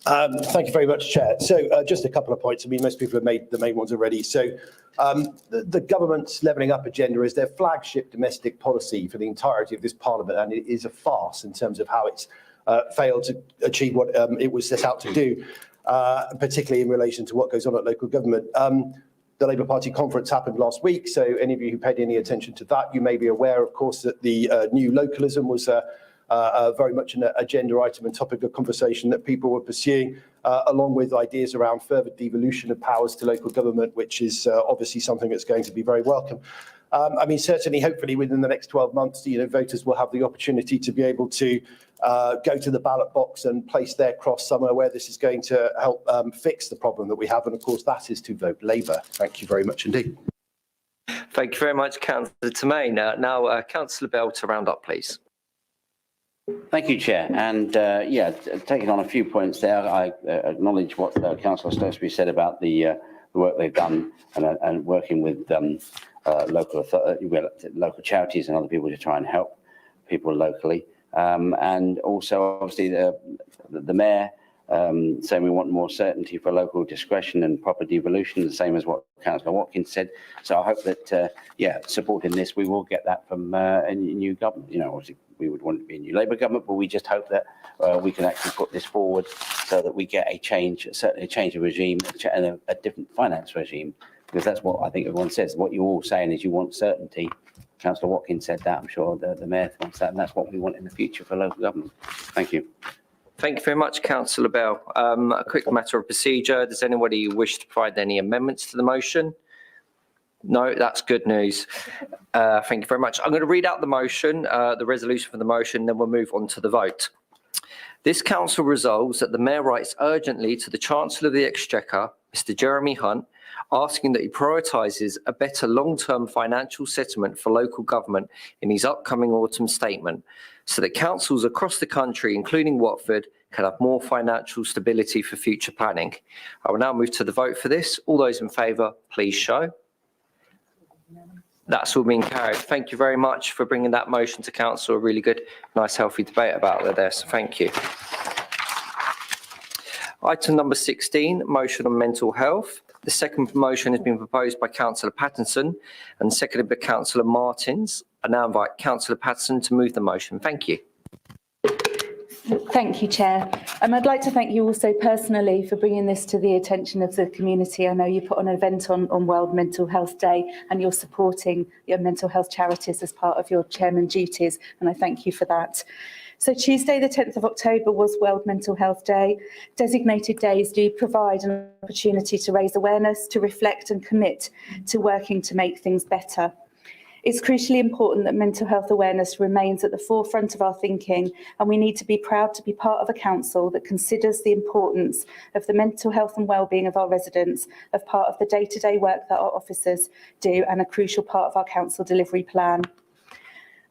Thank you very much, Chair. So just a couple of points. I mean, most people have made the main ones already. So the government's levelling up agenda is their flagship domestic policy for the entirety of this Parliament, and it is a farce in terms of how it's failed to achieve what it was set out to do, particularly in relation to what goes on at local government. The Labour Party conference happened last week, so any of you who paid any attention to that, you may be aware, of course, that the new localism was very much an agenda item and topic of conversation that people were pursuing, along with ideas around further devolution of powers to local government, which is obviously something that's going to be very welcome. I mean, certainly, hopefully, within the next 12 months, voters will have the opportunity to be able to go to the ballot box and place their cross somewhere where this is going to help fix the problem that we have. And of course, that is to vote Labour. Thank you very much indeed. Thank you very much, Councillor Tremaine. Now, Councillor Bell to round up, please. Thank you, Chair. And yeah, taking on a few points there, I acknowledge what Councillor Stokesbury said about the work they've done and working with local charities and other people to try and help people locally. And also, obviously, the mayor saying we want more certainty for local discretion and proper devolution, the same as what Councillor Watkins said. So I hope that, supporting this, we will get that from a new government. You know, obviously, we would want it to be a new Labour government, but we just hope that we can actually put this forward so that we get a change, certainly a change of regime and a different finance regime, because that's what I think everyone says. What you're all saying is you want certainty. Councillor Watkins said that. I'm sure the mayor wants that, and that's what we want in the future for local government. Thank you. Thank you very much, Councillor Bell. A quick matter of procedure. Does anybody wish to provide any amendments to the motion? No, that's good news. Thank you very much. I'm going to read out the motion, the resolution for the motion, then we'll move on to the vote. This council resolves that the Mayor writes urgently to the Chancellor of the Exchequer, Mr. Jeremy Hunt, asking that he prioritises a better long-term financial settlement for local government in his upcoming autumn statement, so that councils across the country, including Watford, can have more financial stability for future planning. I will now move to the vote for this. All those in favour, please show. That's all been carried. Thank you very much for bringing that motion to council. A really good, nice, healthy debate about it there, so thank you. Item number 16, motion on mental health. The second motion has been proposed by Councillor Pattinson and seconded by Councillor Martins. I now invite Councillor Pattinson to move the motion. Thank you. Thank you, Chair. I'd like to thank you also personally for bringing this to the attention of the community. I know you put on an event on World Mental Health Day and you're supporting your mental health charities as part of your chairman duties, and I thank you for that. So Tuesday, the 10th of October was World Mental Health Day. Designated days do provide an opportunity to raise awareness, to reflect and commit to working to make things better. It's crucially important that mental health awareness remains at the forefront of our thinking, and we need to be proud to be part of a council that considers the importance of the mental health and wellbeing of our residents as part of the day-to-day work that our officers do and a crucial part of our council delivery plan.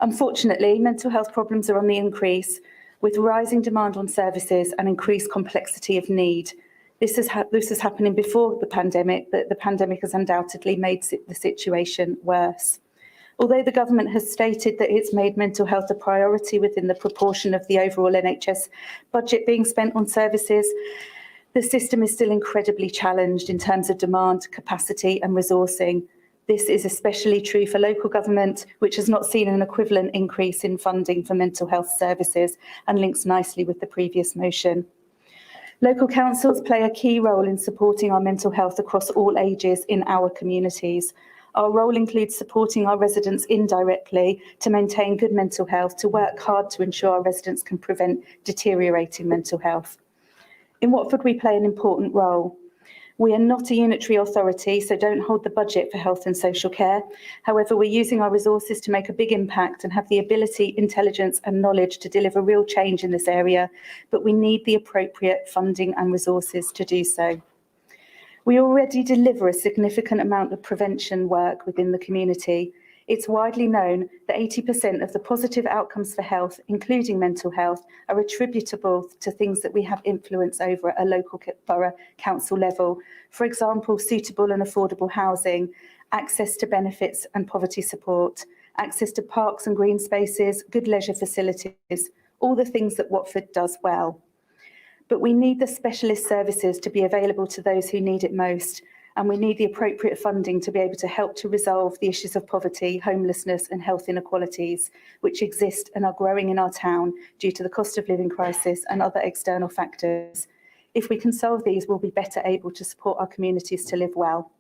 Unfortunately, mental health problems are on the increase, with rising demand on services and increased complexity of need. This is happening before the pandemic, but the pandemic has undoubtedly made the situation worse. Although the government has stated that it's made mental health a priority within the proportion of the overall NHS budget being spent on services, the system is still incredibly challenged in terms of demand, capacity and resourcing. This is especially true for local government, which has not seen an equivalent increase in funding for mental health services, and links nicely with the previous motion. Local councils play a key role in supporting our mental health across all ages in our communities. Our role includes supporting our residents indirectly to maintain good mental health, to work hard to ensure our residents can prevent deteriorating mental health. In Watford, we play an important role. We are not a unitary authority, so don't hold the budget for health and social care. However, we're using our resources to make a big impact and have the ability, intelligence and knowledge to deliver real change in this area, but we need the appropriate funding and resources to do so. We already deliver a significant amount of prevention work within the community. It's widely known that 80% of the positive outcomes for health, including mental health, are attributable to things that we have influence over at a local borough council level. For example, suitable and affordable housing, access to benefits and poverty support, access to parks and green spaces, good leisure facilities, all the things that Watford does well. But we need the specialist services to be available to those who need it most, and we need the appropriate funding to be able to help to resolve the issues of poverty, homelessness and health inequalities, which exist and are growing in our town due to the cost of living crisis and other external factors. If we can solve these, we'll be better able to support our communities to live well.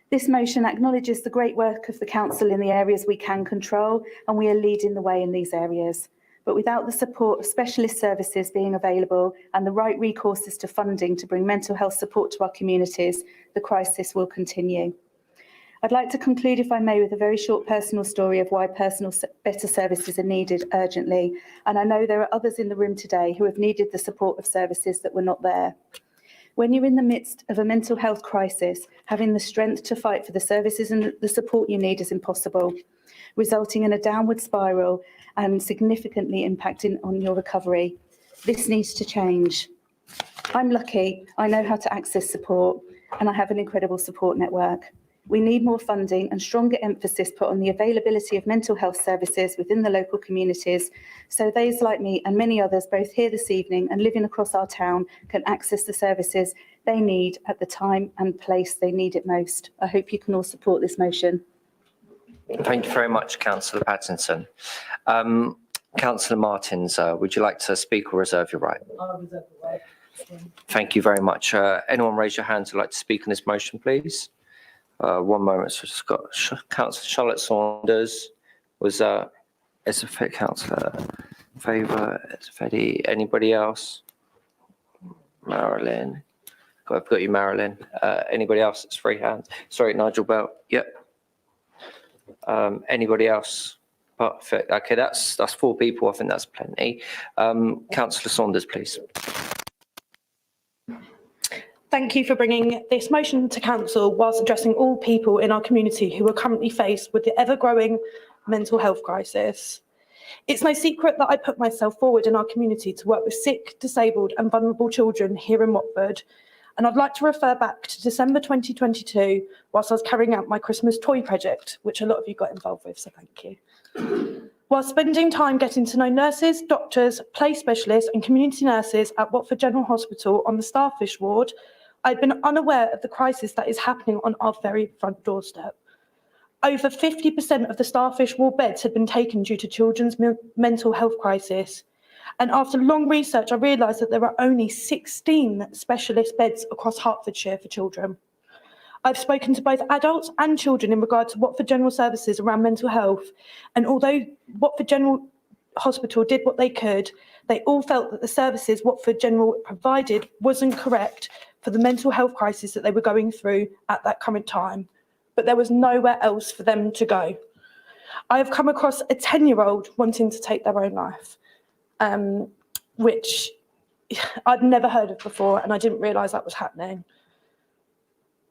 This motion acknowledges the great work of the council in the areas we can control, and we are leading the way in these areas. But without the support of specialist services being available and the right recourses to funding to bring mental health support to our communities, the crisis will continue. I'd like to conclude, if I may, with a very short personal story of why better services are needed urgently. And I know there are others in the room today who have needed the support of services that were not there. When you're in the midst of a mental health crisis, having the strength to fight for the services and the support you need is impossible, resulting in a downward spiral and significantly impacting on your recovery. This needs to change. I'm lucky, I know how to access support, and I have an incredible support network. We need more funding and stronger emphasis put on the availability of mental health services within the local communities, so those like me and many others, both here this evening and living across our town, can access the services they need at the time and place they need it most. I hope you can all support this motion. Thank you very much, Councillor Pattinson. Councillor Martins, would you like to speak or reserve your right? I'll reserve the right. Thank you very much. Anyone raise your hands who'd like to speak on this motion, please? One moment. So just got Councillor Charlotte Saunders. Was Councillor Favour, Fedi, anybody else? Marilyn. I've got you, Marilyn. Anybody else? It's free hands. Sorry, Nigel Bell. Yep. Anybody else? Perfect. Okay, that's 4 people. I think that's plenty. Councillor Saunders, please. Thank you for bringing this motion to council whilst addressing all people in our community who are currently faced with the ever-growing mental health crisis. It's no secret that I put myself forward in our community to work with sick, disabled and vulnerable children here in Watford. And I'd like to refer back to December 2022 whilst I was carrying out my Christmas toy project, which a lot of you got involved with, so thank you. While spending time getting to know nurses, doctors, play specialists and community nurses at Watford General Hospital on the Starfish ward, I'd been unaware of the crisis that is happening on our very front doorstep. Over 50% of the Starfish ward beds had been taken due to children's mental health crisis. And after long research, I realised that there are only 16 specialist beds across Hertfordshire for children. I've spoken to both adults and children in regard to Watford General Services around mental health. And although Watford General Hospital did what they could, they all felt that the services Watford General provided wasn't correct for the mental health crisis that they were going through at that current time. But there was nowhere else for them to go. I have come across a 10-year-old wanting to take their own life, which I'd never heard of before, and I didn't realise that was happening.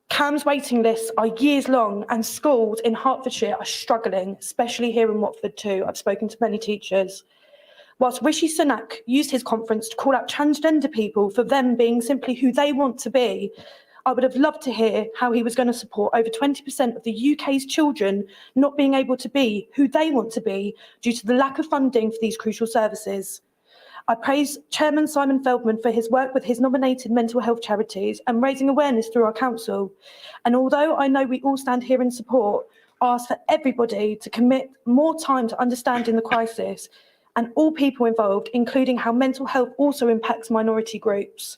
CAM's waiting lists are years long, and schools in Hertfordshire are struggling, especially here in Watford too. I've spoken to many teachers. Whilst Rishi Sunak used his conference to call out transgender people for them being simply who they want to be, I would have loved to hear how he was going to support over 20% of the UK's children not being able to be who they want to be due to the lack of funding for these crucial services. I praise Chairman Simon Feldman for his work with his nominated mental health charities and raising awareness through our council. And although I know we all stand here in support, I ask for everybody to commit more time to understanding the crisis and all people involved, including how mental health also impacts minority groups.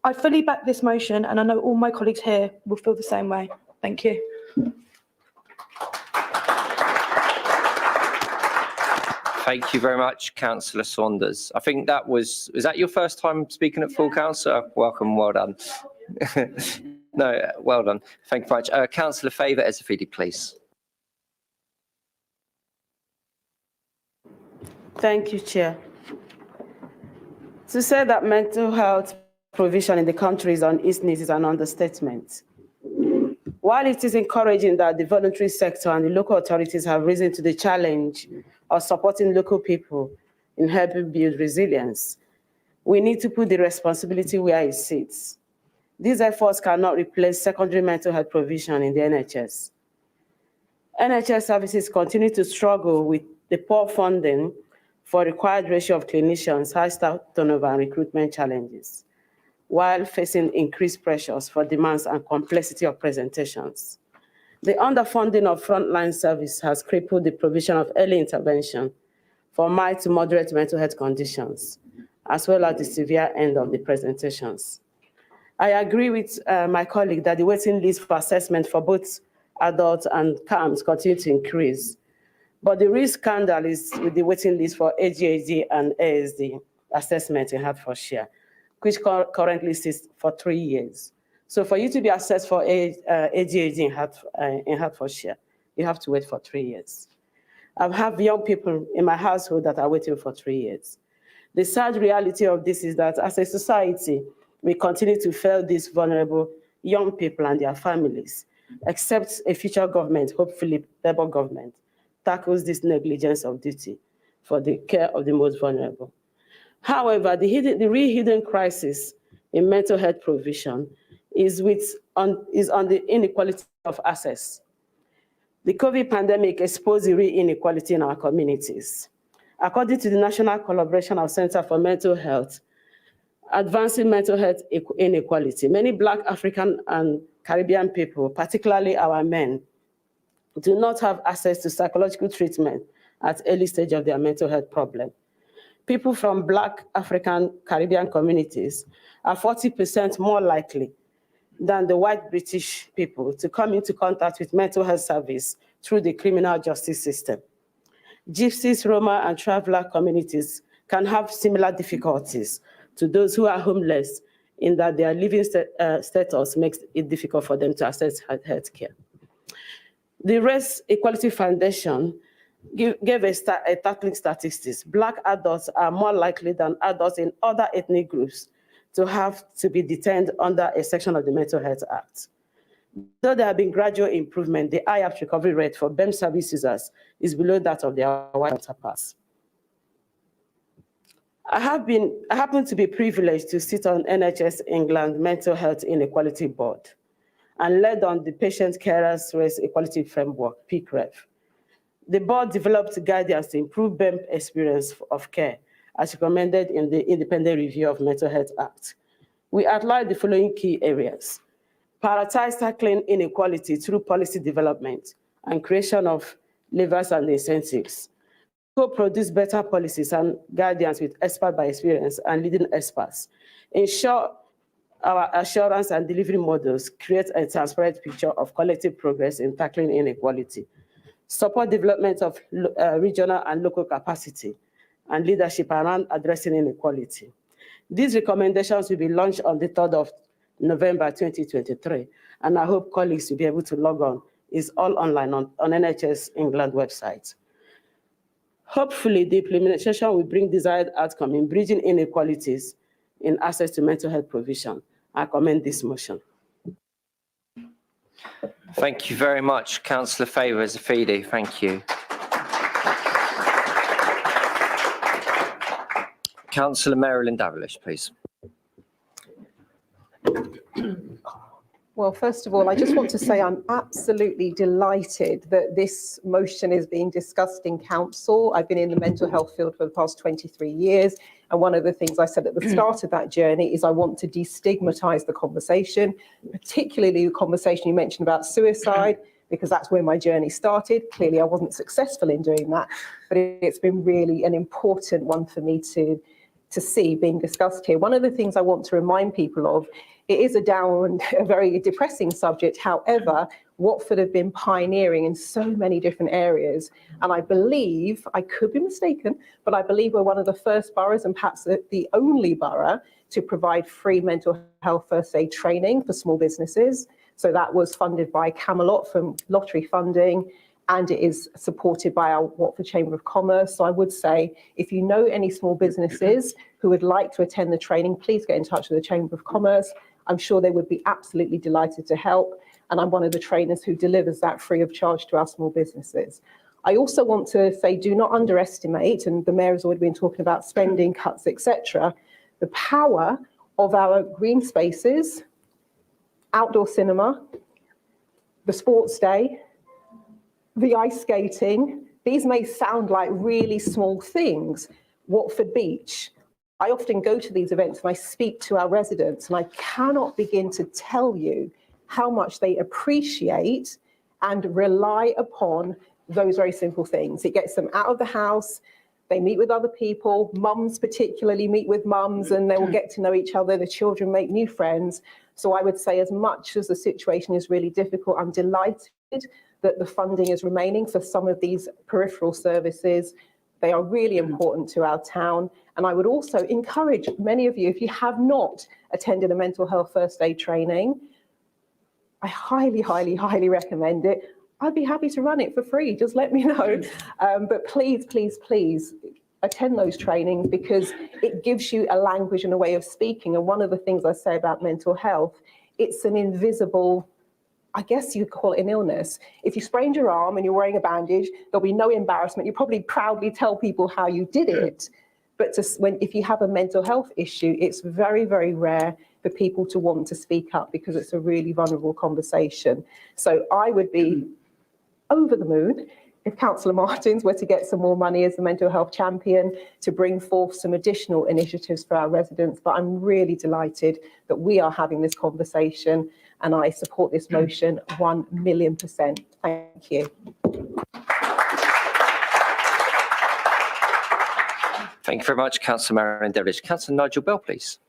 I fully back this motion, and I know all my colleagues here will feel the same way. Thank you. Thank you very much, Councillor Saunders. I think is that your first time speaking at full council? Welcome, well done. No, well done. Thank you very much. Councillor Favour Ezefidi, please. Thank you, Chair. To say that mental health provision in the country is on its knees is an understatement. While it is encouraging that the voluntary sector and the local authorities have risen to the challenge of supporting local people in helping build resilience, we need to put the responsibility where it sits. These efforts cannot replace secondary mental health provision in the NHS. NHS services continue to struggle with the poor funding for required ratio of clinicians, high staff turnover and recruitment challenges, while facing increased pressures for demands and complexity of presentations. The underfunding of frontline service has crippled the provision of early intervention for mild to moderate mental health conditions, as well as the severe end of the presentations. I agree with my colleague that the waiting list for assessment for both adults and CAMs continue to increase. But the real scandal is with the waiting list for ADHD and ASD assessment in Hertfordshire, which currently sits for 3 years. So for you to be assessed for ADHD in Hertfordshire, you have to wait for 3 years. I have young people in my household that are waiting for 3 years. The sad reality of this is that as a society, we continue to fail these vulnerable young people and their families, except a future government, hopefully Labour government, tackles this negligence of duty for the care of the most vulnerable. However, the real hidden crisis in mental health provision is with is on the inequality of access. The COVID pandemic exposed the real inequality in our communities. According to the National Collaboration of Center for Mental Health, advancing mental health inequality, many Black, African, and Caribbean people, particularly our men, do not have access to psychological treatment at early stage of their mental health problem. People from Black, African, Caribbean communities are 40% more likely than the white British people to come into contact with mental health service through the criminal justice system. Gypsies, Roma, and traveler communities can have similar difficulties to those who are homeless in that their living status makes it difficult for them to access health care. The Race Equality Foundation gave a startling statistics. Black adults are more likely than adults in other ethnic groups to have to be detained under a section of the Mental Health Act. Though there have been gradual improvement, the IAPT recovery rate for BEM service users is below that of their white counterparts. I happen to be privileged to sit on NHS England Mental Health Inequality Board and led on the Patient Carers Race Equality Framework, PCREF. The board developed guidance to improve BEM experience of care, as recommended in the Independent Review of Mental Health Act. We outlined the following key areas: prioritize tackling inequality through policy development and creation of levers and incentives. Co-produce better policies and guidance with expert by experience and leading experts. Ensure our assurance and delivery models create a transparent picture of collective progress in tackling inequality. Support development of regional and local capacity and leadership around addressing inequality. These recommendations will be launched on the 3rd of November 2023, and I hope colleagues will be able to log on. It's all online on NHS England website. Hopefully, the implementation will bring desired outcome in bridging inequalities in access to mental health provision. I commend this motion. Thank you very much, Councillor Favour Zafidi. Thank you. Councillor Marilyn Davilish, please. Well, first of all, I just want to say I'm absolutely delighted that this motion is being discussed in council. I've been in the mental health field for the past 23 years. And one of the things I said at the start of that journey is I want to destigmatise the conversation, particularly the conversation you mentioned about suicide, because that's where my journey started. Clearly, I wasn't successful in doing that, but it's been really an important one for me to see being discussed here. One of the things I want to remind people of, it is a very depressing subject. However, Watford have been pioneering in so many different areas. And I believe, I could be mistaken, but I believe we're one of the first boroughs and perhaps the only borough to provide free mental health first aid training for small businesses. So that was funded by Camelot from lottery funding, and it is supported by our Watford Chamber of Commerce. So I would say, if you know any small businesses who would like to attend the training, please get in touch with the Chamber of Commerce. I'm sure they would be absolutely delighted to help. And I'm one of the trainers who delivers that free of charge to our small businesses. I also want to say, do not underestimate, and the Mayor has already been talking about spending cuts, etc., the power of our green spaces, outdoor cinema, the sports day, the ice skating. These may sound like really small things. Watford Beach. I often go to these events and I speak to our residents, and I cannot begin to tell you how much they appreciate and rely upon those very simple things. It gets them out of the house, they meet with other people, mums particularly meet with mums, and they will get to know each other, the children make new friends. So I would say, as much as the situation is really difficult, I'm delighted that the funding is remaining for some of these peripheral services. They are really important to our town. And I would also encourage many of you, if you have not attended a mental health first aid training, I highly, highly, highly recommend it. I'd be happy to run it for free, just let me know. But please, please, please attend those trainings, because it gives you a language and a way of speaking. And one of the things I say about mental health, it's an invisible, I guess you'd call it an illness. If you sprained your arm and you're wearing a bandage, there'll be no embarrassment. You probably proudly tell people how you did it. But if you have a mental health issue, it's very, very rare. for people to want to speak up because it's a really vulnerable conversation. So I would be over the moon if Councillor Martins were to get some more money as the mental health champion to bring forth some additional initiatives for our residents. But I'm really delighted that we are having this conversation, and I support this motion 1,000,000%. Thank you. Thank you very much, Councillor Marion Devlin. Councillor Nigel Bell, please.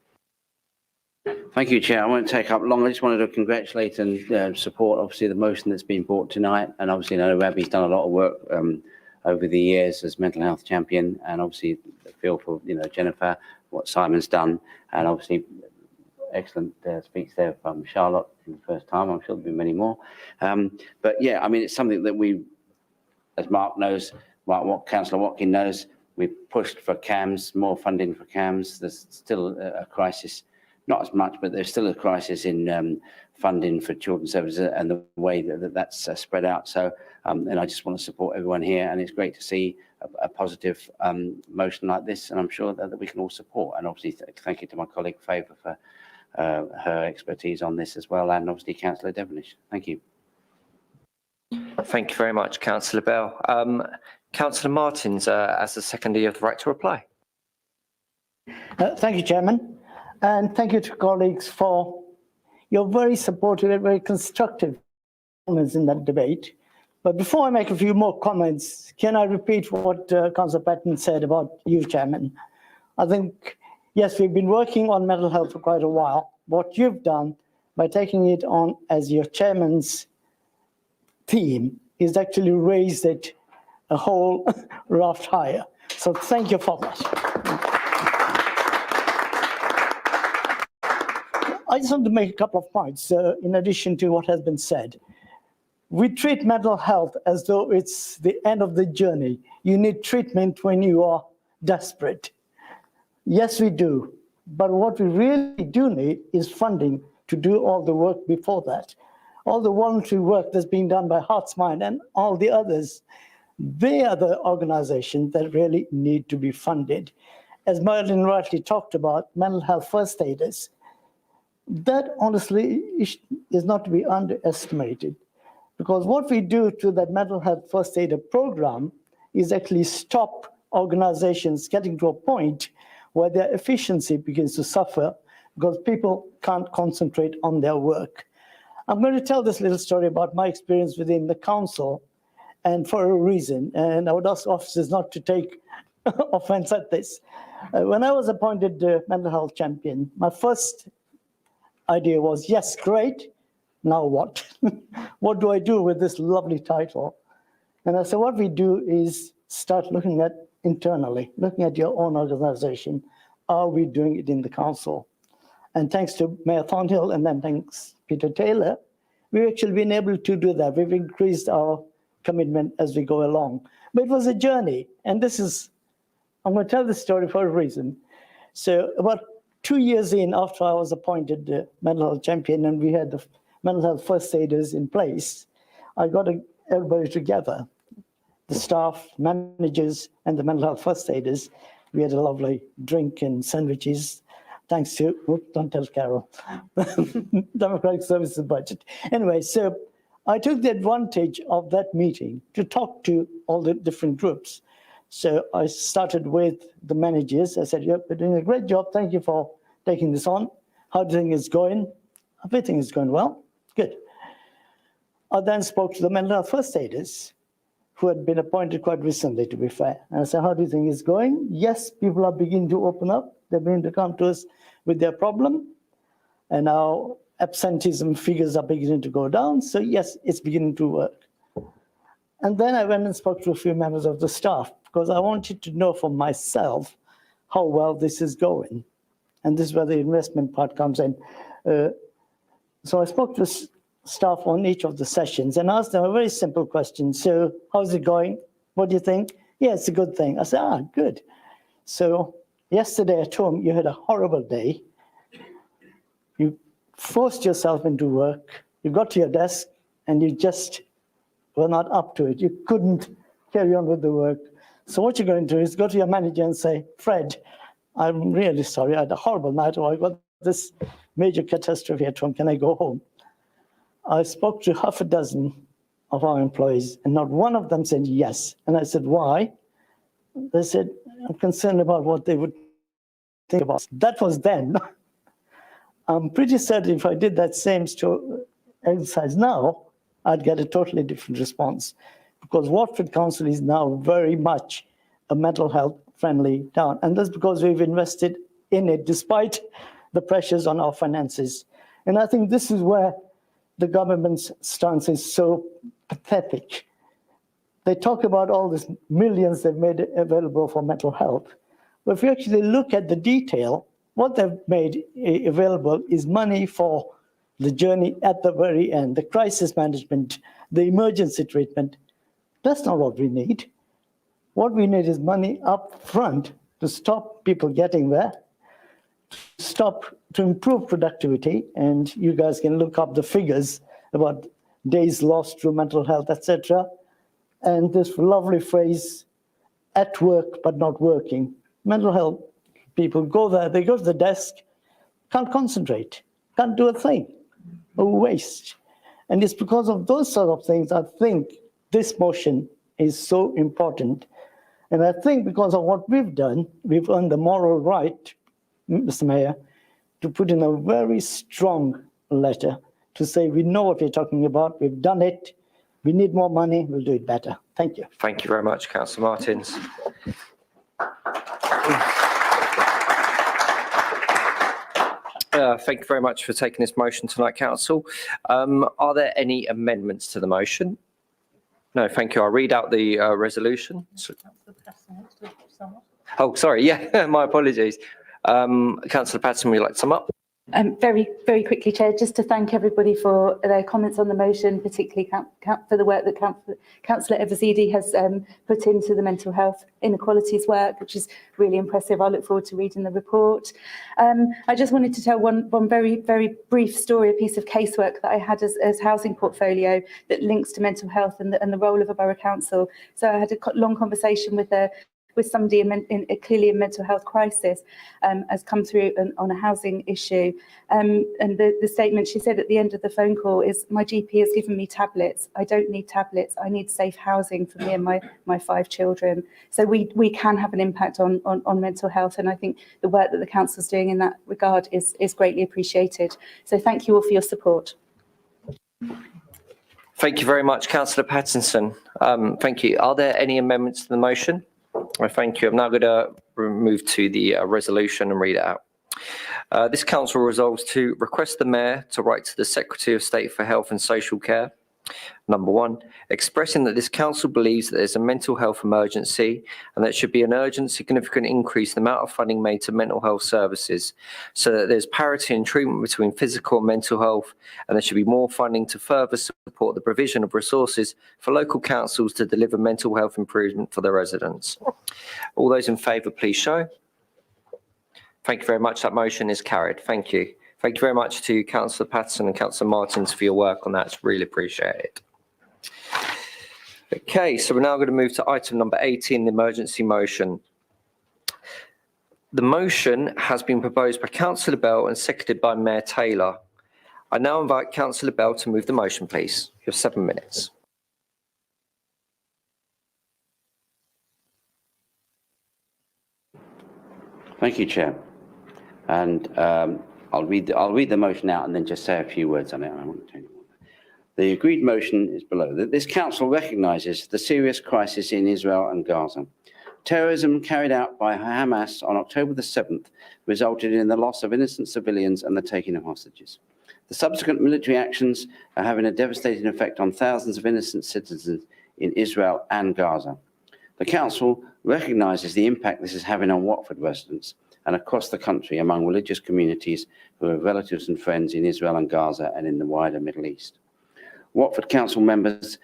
Thank you, Chair. I won't take up long. I just wanted to congratulate and support, obviously, the motion that's been brought tonight. And obviously, I know Abby's done a lot of work over the years as mental health champion, and obviously, feel for Jennifer, what Simon's done, and obviously, excellent speech there from Charlotte in the first time. I'm sure there'll be many more. But yeah, I mean, it's something that we, as Mark knows, what Councillor Watkin knows, we've pushed for CAMS, more funding for CAMS. There's still a crisis. Not as much, but there's still a crisis in funding for children's services and the way that's spread out. So, and I just want to support everyone here, and it's great to see a positive motion like this, and I'm sure that we can all support. And obviously, thank you to my colleague Favour for her expertise on this as well, and obviously Councillor Devenish. Thank you. Thank you very much, Councillor Bell. Councillor Martins, as the seconder, you have the right to reply. Thank you, Chairman. And thank you to colleagues for your very supportive and very constructive comments in that debate. But before I make a few more comments, can I repeat what Councillor Patton said about you, Chairman? I think, yes, we've been working on mental health for quite a while. What you've done by taking it on as your Chairman's theme is actually raised it a whole raft higher. So thank you for that. I just want to make a couple of points in addition to what has been said. We treat mental health as though it's the end of the journey. You need treatment when you are desperate. Yes, we do. But what we really do need is funding to do all the work before that. All the voluntary work that's being done by Hearts Mind and all the others, they are the organizations that really need to be funded. As Merlin rightly talked about, mental health first aiders, that honestly is not to be underestimated, because what we do to that mental health first aider program is actually stop organizations getting to a point where their efficiency begins to suffer because people can't concentrate on their work. I'm going to tell this little story about my experience within the council, and for a reason, and I would ask officers not to take offense at this. When I was appointed mental health champion, my first idea was, yes, great, now what? What do I do with this lovely title? And I said, what we do is start looking at internally, looking at your own organization. Are we doing it in the council? And thanks to Mayor Thornhill and then thanks Peter Taylor, we've actually been able to do that. We've increased our commitment as we go along. But it was a journey. And this is, I'm going to tell this story for a reason. So about 2 years in after I was appointed mental health champion and we had the mental health first aiders in place, I got everybody together, the staff, managers, and the mental health first aiders. We had a lovely drink and sandwiches, thanks to, don't tell Carol, Democratic Services budget. Anyway, so I took the advantage of that meeting to talk to all the different groups. So I started with the managers. I said, yep, you're doing a great job. Thank you for taking this on. How do you think it's going? Everything is going well. Good. I then spoke to the mental health first aiders who had been appointed quite recently, to be fair. And I said, how do you think it's going? Yes, people are beginning to open up. They're beginning to come to us with their problem. And our absenteeism figures are beginning to go down. So yes, it's beginning to work. And then I went and spoke to a few members of the staff because I wanted to know for myself how well this is going. And this is where the investment part comes in. So I spoke to staff on each of the sessions and asked them a very simple question. So how's it going? What do you think? Yeah, it's a good thing. I said, good. So yesterday at home, you had a horrible day. You forced yourself into work. You got to your desk and you just were not up to it. You couldn't carry on with the work. So what you're going to do is go to your manager and say, Fred, I'm really sorry. I had a horrible night, or I got this major catastrophe at home. Can I go home? I spoke to half a dozen of our employees, and not one of them said yes. And I said, why? They said, I'm concerned about what they would think about. That was then. I'm pretty certain if I did that same exercise now, I'd get a totally different response, because Watford Council is now very much a mental health friendly town. And that's because we've invested in it despite the pressures on our finances. And I think this is where the government's stance is so pathetic. They talk about all these millions they've made available for mental health. But if you actually look at the detail, what they've made available is money for the journey at the very end, the crisis management, the emergency treatment. That's not what we need. What we need is money up front to stop people getting there, to improve productivity, and you guys can look up the figures about days lost through mental health, etc. And this lovely phrase, at work but not working. Mental health people go there, they go to the desk, can't concentrate, can't do a thing, a waste. And it's because of those sort of things I think this motion is so important. And I think because of what we've done, we've earned the moral right, Mr. Mayor, to put in a very strong letter to say we know what we're talking about, we've done it, we need more money, we'll do it better. Thank you. Thank you very much, Councillor Martins. Thank you very much for taking this motion tonight, Council. Are there any amendments to the motion? No, thank you. I'll read out the resolution. Oh, sorry. Yeah, my apologies. Councillor Patterson, would you like to sum up? Very, very quickly, Chair, just to thank everybody for their comments on the motion, particularly for the work that Councillor Evazidi has put into the mental health inequalities work, which is really impressive. I look forward to reading the report. I just wanted to tell one very, very brief story, a piece of casework that I had as housing portfolio that links to mental health and the role of a borough council. So I had a long conversation with somebody in clearly a mental health crisis, has come through on a housing issue. And the statement she said at the end of the phone call is, my GP has given me tablets. I don't need tablets. I need safe housing for me and my 5 children. So we can have an impact on mental health. And I think the work that the council's doing in that regard is greatly appreciated. So thank you all for your support. Thank you very much, Councillor Pattinson. Thank you. Are there any amendments to the motion? Thank you. I'm now going to move to the resolution and read it out. This council resolves to request the Mayor to write to the Secretary of State for Health and Social Care. Number 1, expressing that this council believes that there's a mental health emergency and that should be an urgent, significant increase in the amount of funding made to mental health services so that there's parity in treatment between physical and mental health, and there should be more funding to further support the provision of resources for local councils to deliver mental health improvement for their residents. All those in favour, please show. Thank you very much. That motion is carried. Thank you. Thank you very much to Councillor Patterson and Councillor Martins for your work on that. It's really appreciated. Okay, so we're now going to move to item number 18, the emergency motion. The motion has been proposed by Councillor Bell and seconded by Mayor Taylor. I now invite Councillor Bell to move the motion, please. You have 7 minutes. Thank you, Chair. And I'll read the motion out and then just say a few words on it. I won't tell you more. The agreed motion is below. That this council recognises the serious crisis in Israel and Gaza. Terrorism carried out by Hamas on October the 7th resulted in the loss of innocent civilians and the taking of hostages. The subsequent military actions are having a devastating effect on thousands of innocent citizens in Israel and Gaza. The council recognises the impact this is having on Watford residents and across the country among religious communities who have relatives and friends in Israel and Gaza and in the wider Middle East. Watford Council members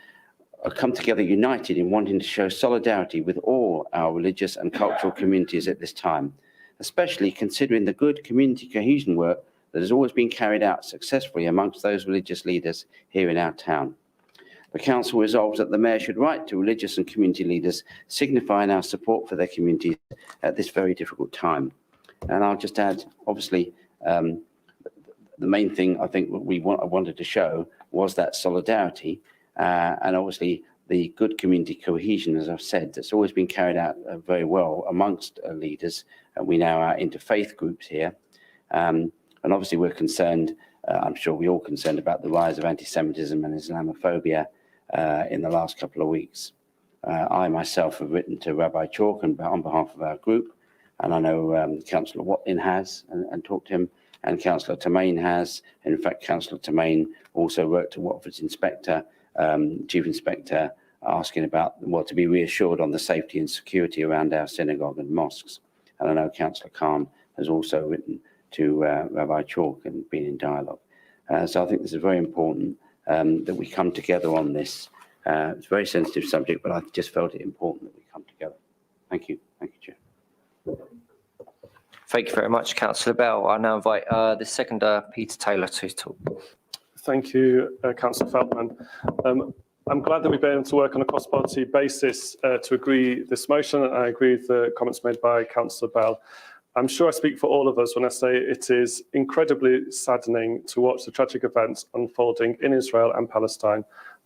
have come together united in wanting to show solidarity with all our religious and cultural communities at this time, especially considering the good community cohesion work that has always been carried out successfully amongst those religious leaders here in our town. The Council resolves that the Mayor should write to religious and community leaders signifying our support for their communities at this very difficult time. And I'll just add, obviously, the main thing I think I wanted to show was that solidarity and obviously the good community cohesion, as I've said, that's always been carried out very well amongst leaders. And we now are interfaith groups here. And obviously we're concerned, I'm sure we're all concerned about the rise of anti-Semitism and Islamophobia in the last couple of weeks. I myself have written to Rabbi Chalk on behalf of our group, and I know Councillor Watlin has and talked to him, and Councillor Tamain has. And in fact, Councillor Tamain also wrote to Watford's inspector, chief inspector, asking about, well, to be reassured on the safety and security around our synagogue and mosques. And I know Councillor Khan has also written to Rabbi Chalk and been in dialogue. So I think this is very important that we come together on this. It's a very sensitive subject, but I just felt it important that we come together. Thank you. Thank you, Chair. Thank you very much, Councillor Bell. I now invite the seconder, Peter Taylor, to talk. Thank you, Councillor Feldman. I'm glad that we've been able to work on a cross-party basis to agree this motion, and I agree with the comments made by Councillor Bell. I'm sure I speak for all of us when I say it is incredibly saddening to watch the tragic events unfolding in Israel and Palestine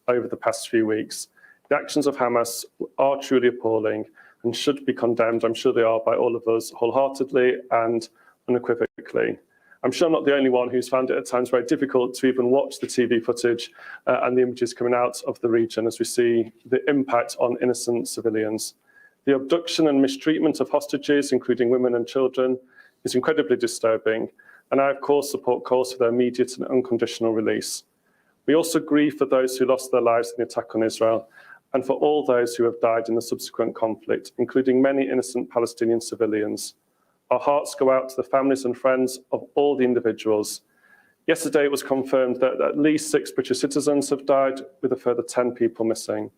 over the past few weeks. The actions of Hamas are truly appalling and should be condemned. I'm sure they are by all of us wholeheartedly and unequivocally. I'm sure I'm not the only one who's found it at times very difficult to even watch the TV footage and the images coming out of the region as we see the impact on innocent civilians. The abduction and mistreatment of hostages, including women and children, is incredibly disturbing, and I, of course, support calls for their immediate and unconditional release. We also grieve for those who lost their lives in the attack on Israel and for all those who have died in the subsequent conflict, including many innocent Palestinian civilians. Our hearts go out to the families and friends of all the individuals. Yesterday, it was confirmed that at least 6 British citizens have died, with a further 10 people missing.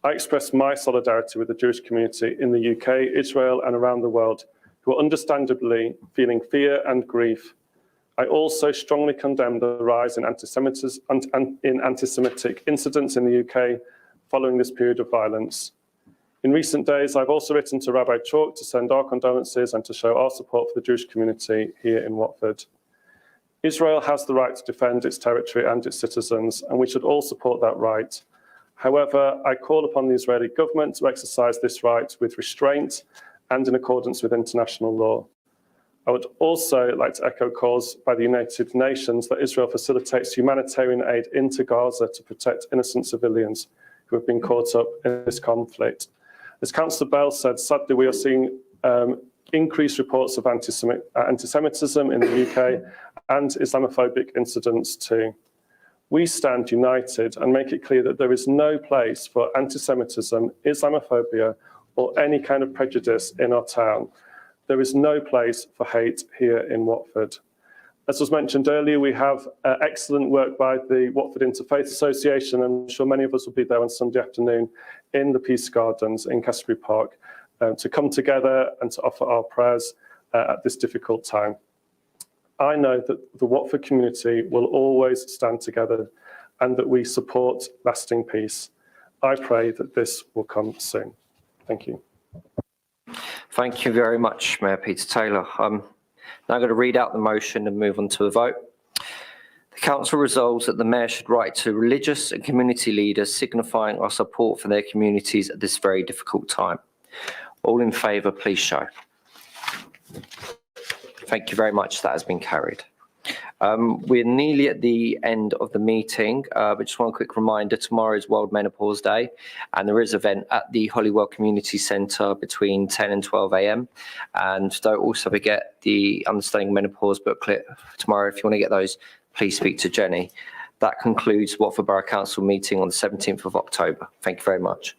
I express my solidarity with the Jewish community in the UK, Israel, and around the world, who are understandably feeling fear and grief. I also strongly condemn the rise in anti-Semitic incidents in the UK following this period of violence. In recent days, I've also written to Rabbi Chalk to send our condolences and to show our support for the Jewish community here in Watford. Israel has the right to defend its territory and its citizens, and we should all support that right. However, I call upon the Israeli government to exercise this right with restraint and in accordance with international law. I would also like to echo calls by the United Nations that Israel facilitates humanitarian aid into Gaza to protect innocent civilians who have been caught up in this conflict. As Councillor Bell said, sadly, we are seeing increased reports of anti-Semitism in the UK and Islamophobic incidents too. We stand united and make it clear that there is no place for anti-Semitism, Islamophobia, or any kind of prejudice in our town. There is no place for hate here in Watford. As was mentioned earlier, we have excellent work by the Watford Interfaith Association, and I'm sure many of us will be there on Sunday afternoon in the Peace Gardens in Cassiobury Park to come together and to offer our prayers at this difficult time. I know that the Watford community will always stand together and that we support lasting peace. I pray that this will come soon. Thank you. Thank you very much, Mayor Peter Taylor. I'm now going to read out the motion and move on to a vote. The Council resolves that the Mayor should write to religious and community leaders signifying our support for their communities at this very difficult time. All in favour, please show. Thank you very much. That has been carried. We're nearly at the end of the meeting, but just one quick reminder, tomorrow is World Menopause Day, and there is an event at the Holywell Community Centre between 10 and 12 a.m. And don't also forget the Understanding Menopause booklet tomorrow. If you want to get those, please speak to Jenny. That concludes Watford Borough Council meeting on the 17th of October. Thank you very much.